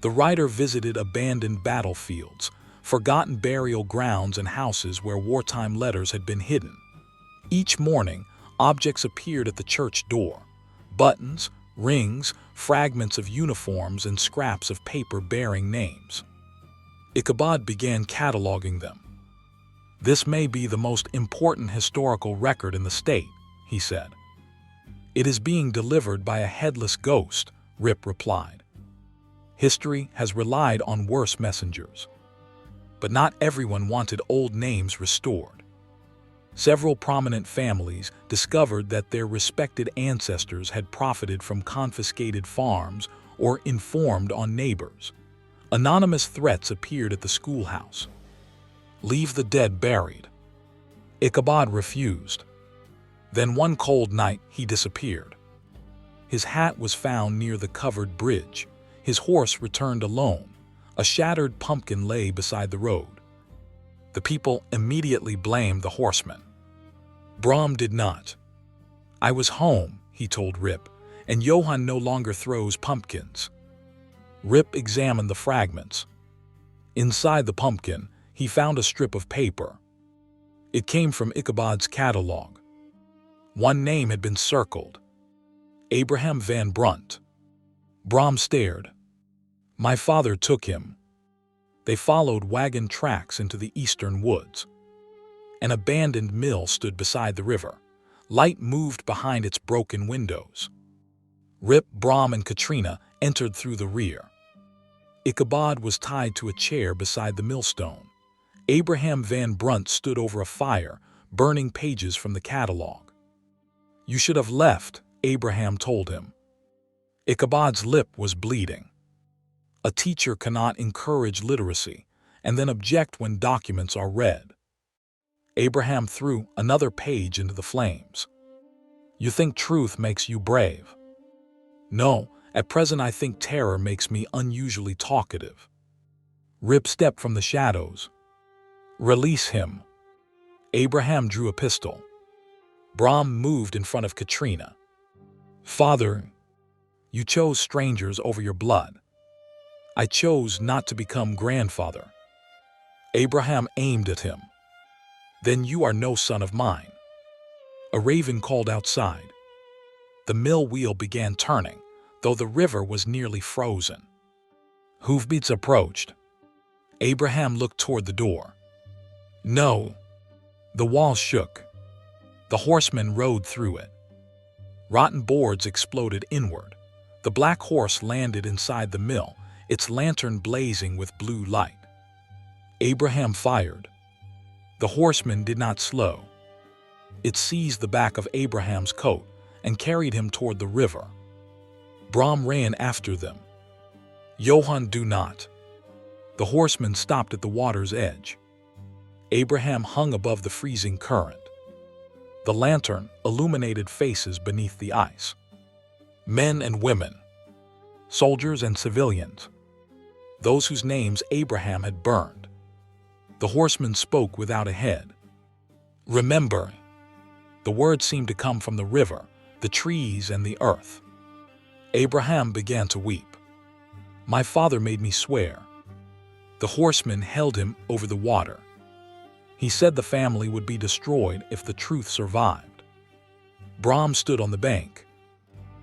The writer visited abandoned battlefields, forgotten burial grounds, and houses where wartime letters had been hidden. Each morning, objects appeared at the church door: buttons, rings, fragments of uniforms, and scraps of paper bearing names. Ichabod began cataloging them. "This may be the most important historical record in the state," he said. "It is being delivered by a headless ghost," Rip replied. "History has relied on worse messengers." But not everyone wanted old names restored. Several prominent families discovered that their respected ancestors had profited from confiscated farms or informed on neighbors. Anonymous threats appeared at the schoolhouse. "Leave the dead buried." Ichabod refused. Then one cold night he disappeared. His hat was found near the covered bridge. His horse returned alone. A shattered pumpkin lay beside the road. The people immediately blamed the horseman. Brom did not. "I was home," he told Rip, "and Johann no longer throws pumpkins." Rip examined the fragments. Inside the pumpkin, he found a strip of paper. It came from Ichabod's catalog. One name had been circled: Abraham Van Brunt. Brom stared. "My father took him." They followed wagon tracks into the eastern woods. An abandoned mill stood beside the river. Light moved behind its broken windows. Rip, Brom, and Katrina entered through the rear. Ichabod was tied to a chair beside the millstone. Abraham Van Brunt stood over a fire, burning pages from the catalog. "You should have left," Abraham told him. Ichabod's lip was bleeding. A teacher cannot encourage literacy and then object when documents are read. Abraham threw another page into the flames. "You think truth makes you brave?" "No, at present I think terror makes me unusually talkative." Rip stepped from the shadows. "Release him." Abraham drew a pistol. Brom moved in front of Katrina. "Father, you chose strangers over your blood. I chose not to become grandfather." Abraham aimed at him. "Then you are no son of mine." A raven called outside. The mill wheel began turning, though the river was nearly frozen. Hoofbeats approached. Abraham looked toward the door. "No." The wall shook. The horseman rode through it. Rotten boards exploded inward. The black horse landed inside the mill, its lantern blazing with blue light. Abraham fired. The horseman did not slow. It seized the back of Abraham's coat and carried him toward the river. Brom ran after them. "Johann, do not." The horseman stopped at the water's edge. Abraham hung above the freezing current. The lantern illuminated faces beneath the ice. Men and women, soldiers and civilians, those whose names Abraham had burned. The horseman spoke without a head. "Remember." The words seemed to come from the river, the trees, and the earth. Abraham began to weep. "My father made me swear." The horseman held him over the water. He said the family would be destroyed if the truth survived. Brom stood on the bank.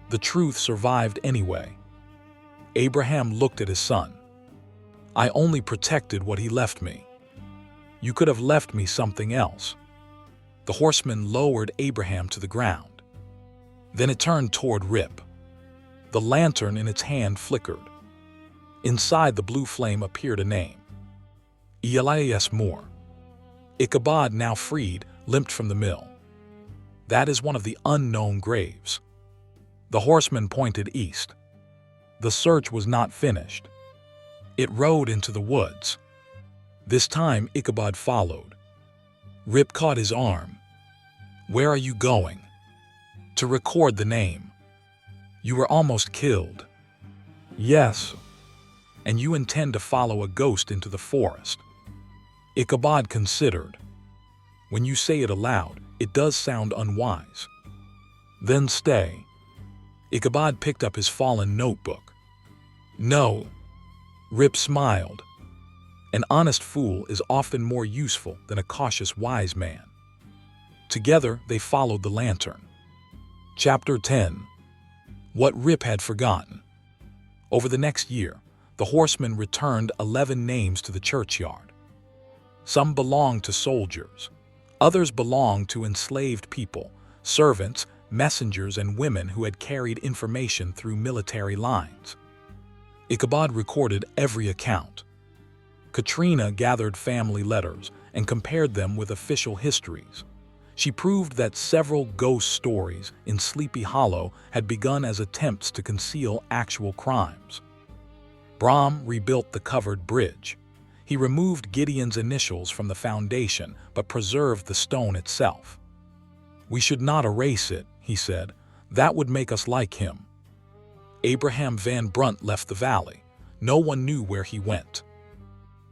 The truth survived anyway. Abraham looked at his son. "I only protected what he left me. You could have left me something else." The horseman lowered Abraham to the ground. Then it turned toward Rip. The lantern in its hand flickered. Inside the blue flame appeared a name: Elias Moore. Ichabod, now freed, limped from the mill. "That is one of the unknown graves." The horseman pointed east. The search was not finished. It rode into the woods. This time Ichabod followed. Rip caught his arm. "Where are you going?" "To record the name." "You were almost killed." "Yes." "And you intend to follow a ghost into the forest." Ichabod considered. "When you say it aloud, it does sound unwise." "Then stay." Ichabod picked up his fallen notebook. "No." Rip smiled. An honest fool is often more useful than a cautious wise man. Together they followed the lantern. Chapter 10. What Rip had forgotten. Over the next year, the horsemen returned 11 names to the churchyard. Some belonged to soldiers. Others belonged to enslaved people, servants, messengers, and women who had carried information through military lines. Ichabod recorded every account. Katrina gathered family letters and compared them with official histories. She proved that several ghost stories in Sleepy Hollow had begun as attempts to conceal actual crimes. Brom rebuilt the covered bridge. He removed Gideon's initials from the foundation but preserved the stone itself. "We should not erase it," he said. "That would make us like him." Abraham Van Brunt left the valley. No one knew where he went.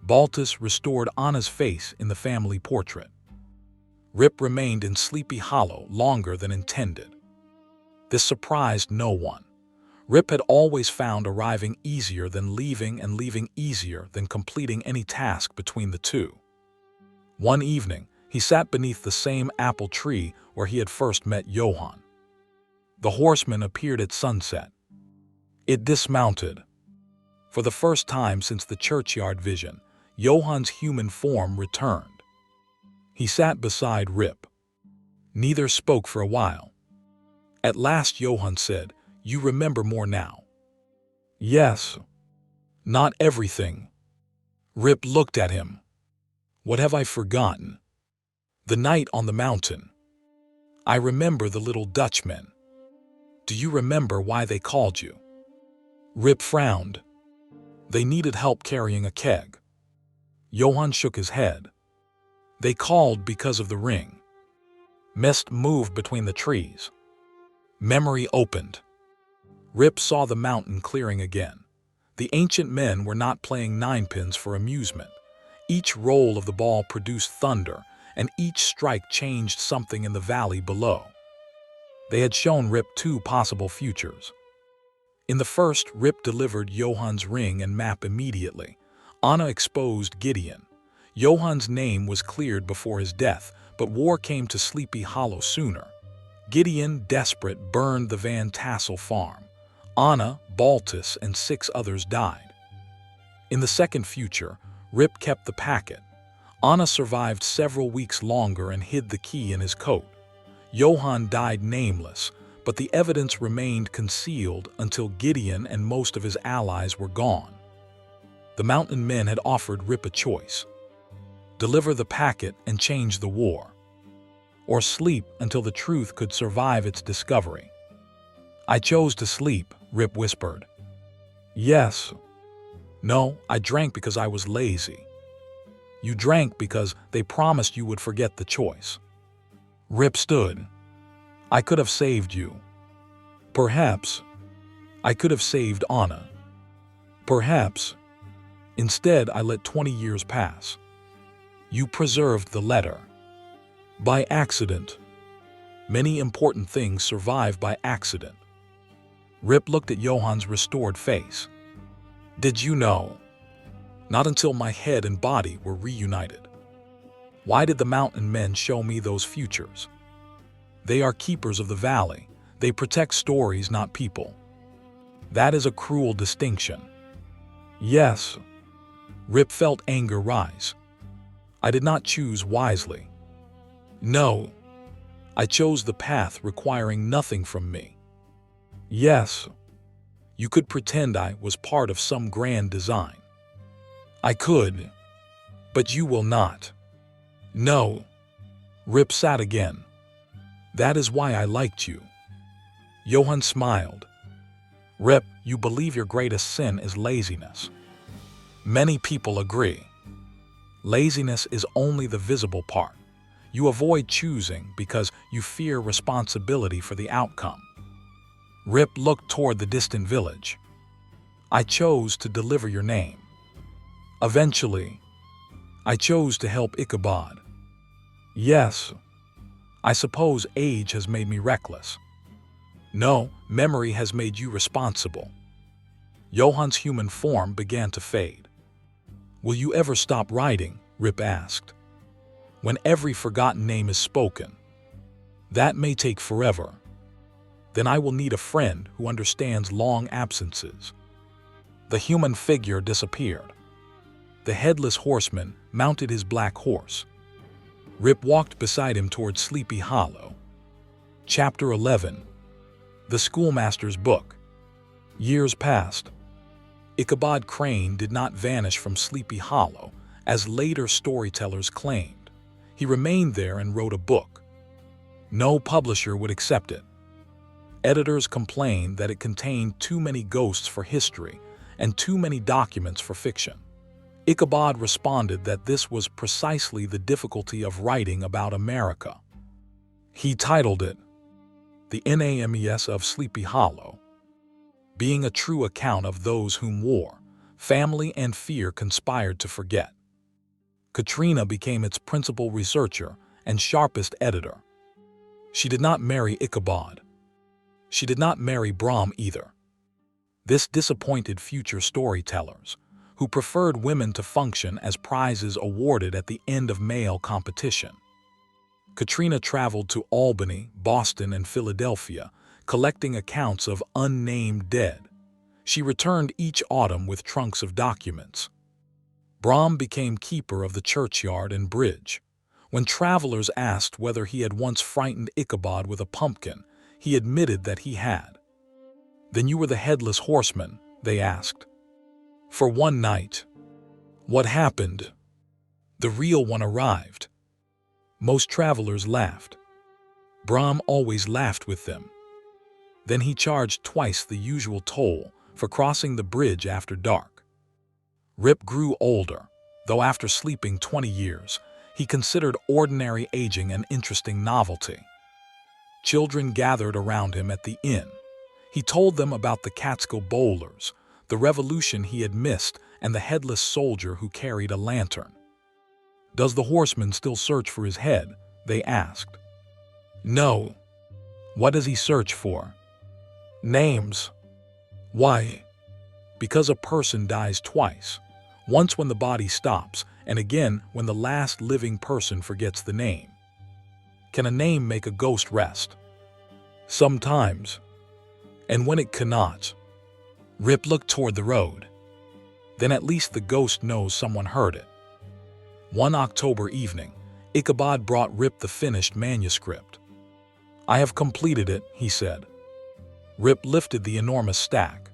Baltus restored Anna's face in the family portrait. Rip remained in Sleepy Hollow longer than intended. This surprised no one. Rip had always found arriving easier than leaving and leaving easier than completing any task between the two. One evening, he sat beneath the same apple tree where he had first met Johann. The horseman appeared at sunset. It dismounted. For the first time since the churchyard vision, Johann's human form returned. He sat beside Rip. Neither spoke for a while. At last Johann said, "You remember more now." "Yes." "Not everything." Rip looked at him. "What have I forgotten?" "The night on the mountain." "I remember the little Dutchmen." "Do you remember why they called you?" Rip frowned. "They needed help carrying a keg." Johann shook his head. "They called because of the ring." Mist moved between the trees. Memory opened. Rip saw the mountain clearing again. The ancient men were not playing ninepins for amusement. Each roll of the ball produced thunder, and each strike changed something in the valley below. They had shown Rip 2 possible futures. In the first, Rip delivered Johann's ring and map immediately. Anna exposed Gideon. Johann's name was cleared before his death, but war came to Sleepy Hollow sooner. Gideon, desperate, burned the Van Tassel farm. Anna, Baltus, and 6 others died. In the second future, Rip kept the packet. Anna survived several weeks longer and hid the key in his coat. Johann died nameless, but the evidence remained concealed until Gideon and most of his allies were gone. The mountain men had offered Rip a choice: deliver the packet and change the war, or sleep until the truth could survive its discovery. "I chose to sleep," Rip whispered. "Yes." "No, I drank because I was lazy." "You drank because they promised you would forget the choice." Rip stood. "I could have saved you." "Perhaps." "I could have saved Anna." "Perhaps." "Instead, I let 20 years pass." "You preserved the letter." "By accident." "Many important things survive by accident." Rip looked at Johann's restored face. "Did you know?" "Not until my head and body were reunited." "Why did the mountain men show me those futures?" "They are keepers of the valley. They protect stories, not people." "That is a cruel distinction." "Yes." Rip felt anger rise. "I did not choose wisely." "No. I chose the path requiring nothing from me." "Yes." "You could pretend I was part of some grand design." "I could." "But you will not." "No." Rip sat again. "That is why I liked you." Johann smiled. "Rip, you believe your greatest sin is laziness." "Many people agree." Laziness is only the visible part. You avoid choosing because you fear responsibility for the outcome. Rip looked toward the distant village. I chose to deliver your name. Eventually, I chose to help Ichabod. Yes, I suppose age has made me reckless. No, memory has made you responsible. Johann's human form began to fade. Will you ever stop writing? Rip asked. When every forgotten name is spoken. That may take forever. Then I will need a friend who understands long absences. The human figure disappeared. The Headless Horseman mounted his black horse. Rip walked beside him toward Sleepy Hollow. Chapter 11. The Schoolmaster's Book. Years passed. Ichabod Crane did not vanish from Sleepy Hollow, as later storytellers claimed. He remained there and wrote a book. No publisher would accept it. Editors complained that it contained too many ghosts for history and too many documents for fiction. Ichabod responded that this was precisely the difficulty of writing about America. He titled it, The Names of Sleepy Hollow, being a true account of those whom war, family, and fear conspired to forget. Katrina became its principal researcher and sharpest editor. She did not marry Ichabod. She did not marry Brom either. This disappointed future storytellers, who preferred women to function as prizes awarded at the end of male competition. Katrina traveled to Albany, Boston, and Philadelphia, collecting accounts of unnamed dead. She returned each autumn with trunks of documents. Brom became keeper of the churchyard and bridge. When travelers asked whether he had once frightened Ichabod with a pumpkin, he admitted that he had. Then you were the Headless Horseman, they asked. For one night. What happened? The real one arrived. Most travelers laughed. Brom always laughed with them. Then he charged twice the usual toll for crossing the bridge after dark. Rip grew older, though after sleeping 20 years, he considered ordinary aging an interesting novelty. Children gathered around him at the inn. He told them about the Catskill bowlers, the revolution he had missed, and the headless soldier who carried a lantern. Does the horseman still search for his head? They asked. No. What does he search for? Names. Why? Because a person dies twice. Once when the body stops, and again when the last living person forgets the name. Can a name make a ghost rest? Sometimes. And when it cannot? Rip looked toward the road. Then at least the ghost knows someone heard it. One October evening, Ichabod brought Rip the finished manuscript. I have completed it, he said. Rip lifted the enormous stack.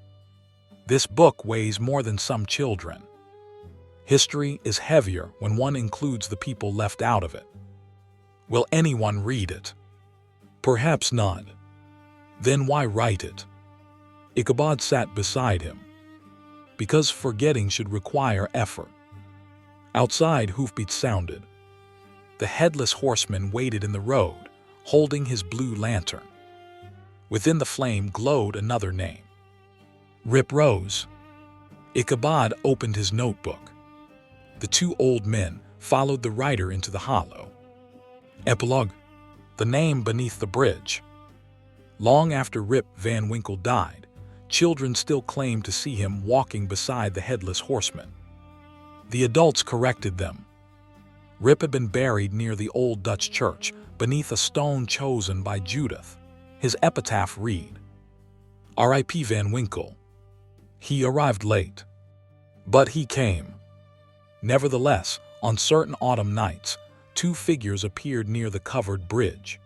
This book weighs more than some children. History is heavier when one includes the people left out of it. Will anyone read it? Perhaps not. Then why write it? Ichabod sat beside him. Because forgetting should require effort. Outside, hoofbeats sounded. The Headless Horseman waited in the road, holding his blue lantern. Within the flame glowed another name. Rip rose. Ichabod opened his notebook. The two old men followed the rider into the hollow. Epilogue. The name beneath the bridge. Long after Rip Van Winkle died, children still claimed to see him walking beside the Headless Horseman. The adults corrected them. Rip had been buried near the old Dutch church, beneath a stone chosen by Judith. His epitaph read, R.I.P. Van Winkle. He arrived late. But he came. Nevertheless, on certain autumn nights, two figures appeared near the covered bridge.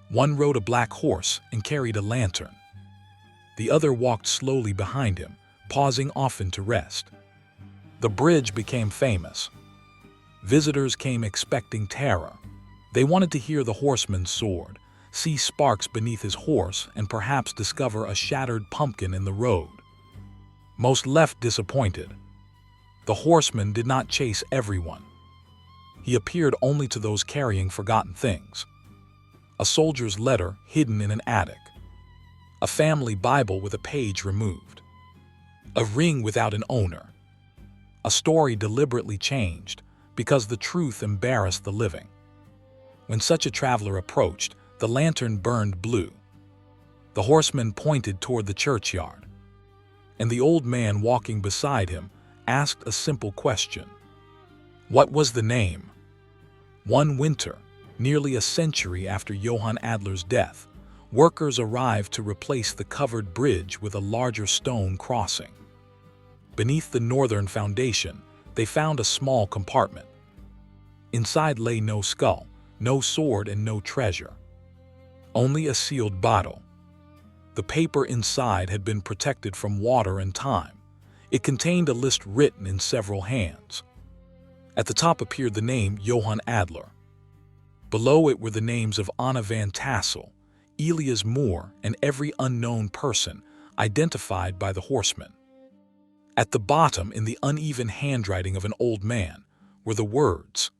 One rode a black horse and carried a lantern. The other walked slowly behind him, pausing often to rest. The bridge became famous. Visitors came expecting terror. They wanted to hear the horseman's sword, see sparks beneath his horse, and perhaps discover a shattered pumpkin in the road. Most left disappointed. The horseman did not chase everyone. He appeared only to those carrying forgotten things. A soldier's letter hidden in an attic. A family Bible with a page removed. A ring without an owner. A story deliberately changed because the truth embarrassed the living. When such a traveler approached, the lantern burned blue. The horseman pointed toward the churchyard, and the old man walking beside him asked a simple question. What was the name? One winter, nearly a century after Johann Adler's death, workers arrived to replace the covered bridge with a larger stone crossing. Beneath the northern foundation, they found a small compartment. Inside lay no skull, no sword, and no treasure. Only a sealed bottle. The paper inside had been protected from water and time. It contained a list written in several hands. At the top appeared the name Johann Adler. Below it were the names of Anna Van Tassel, Elias Moore, and every unknown person identified by the horseman. At the bottom, in the uneven handwriting of an old man, were the words,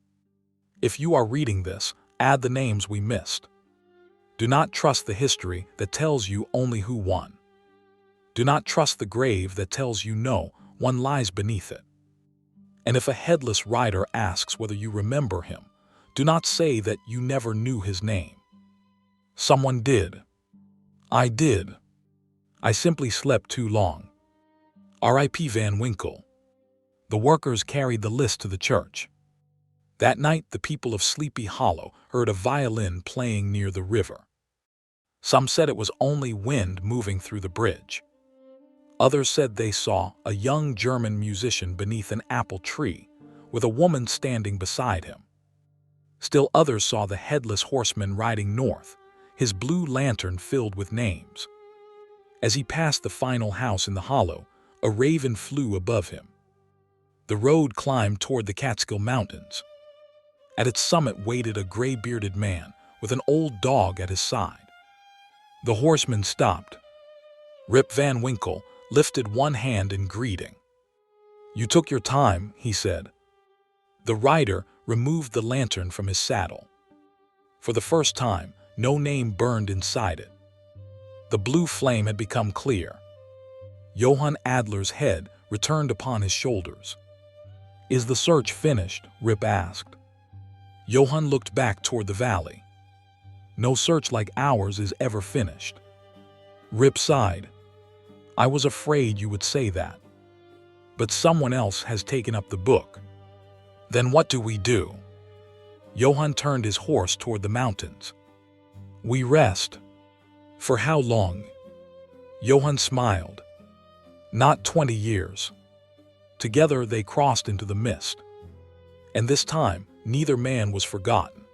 "If you are reading this, add the names we missed. Do not trust the history that tells you only who won. Do not trust the grave that tells you no one lies beneath it. And if a headless rider asks whether you remember him, do not say that you never knew his name. Someone did. I did. I simply slept too long. Rip Van Winkle." The workers carried the list to the church. That night, the people of Sleepy Hollow heard a violin playing near the river. Some said it was only wind moving through the bridge. Others said they saw a young German musician beneath an apple tree, with a woman standing beside him. Still others saw the Headless Horseman riding north, his blue lantern filled with names. As he passed the final house in the hollow, a raven flew above him. The road climbed toward the Catskill Mountains. At its summit waited a gray-bearded man with an old dog at his side. The horseman stopped. Rip Van Winkle lifted one hand in greeting. "You took your time," he said. The rider removed the lantern from his saddle. For the first time, no name burned inside it. The blue flame had become clear. Johann Adler's head returned upon his shoulders. "Is the search finished?" Rip asked. Johann looked back toward the valley. "No search like ours is ever finished." Rip sighed. "I was afraid you would say that. But someone else has taken up the book. Then what do we do?" Johann turned his horse toward the mountains. "We rest." "For how long?" Johann smiled. "Not 20 years." Together they crossed into the mist. And this time, neither man was forgotten.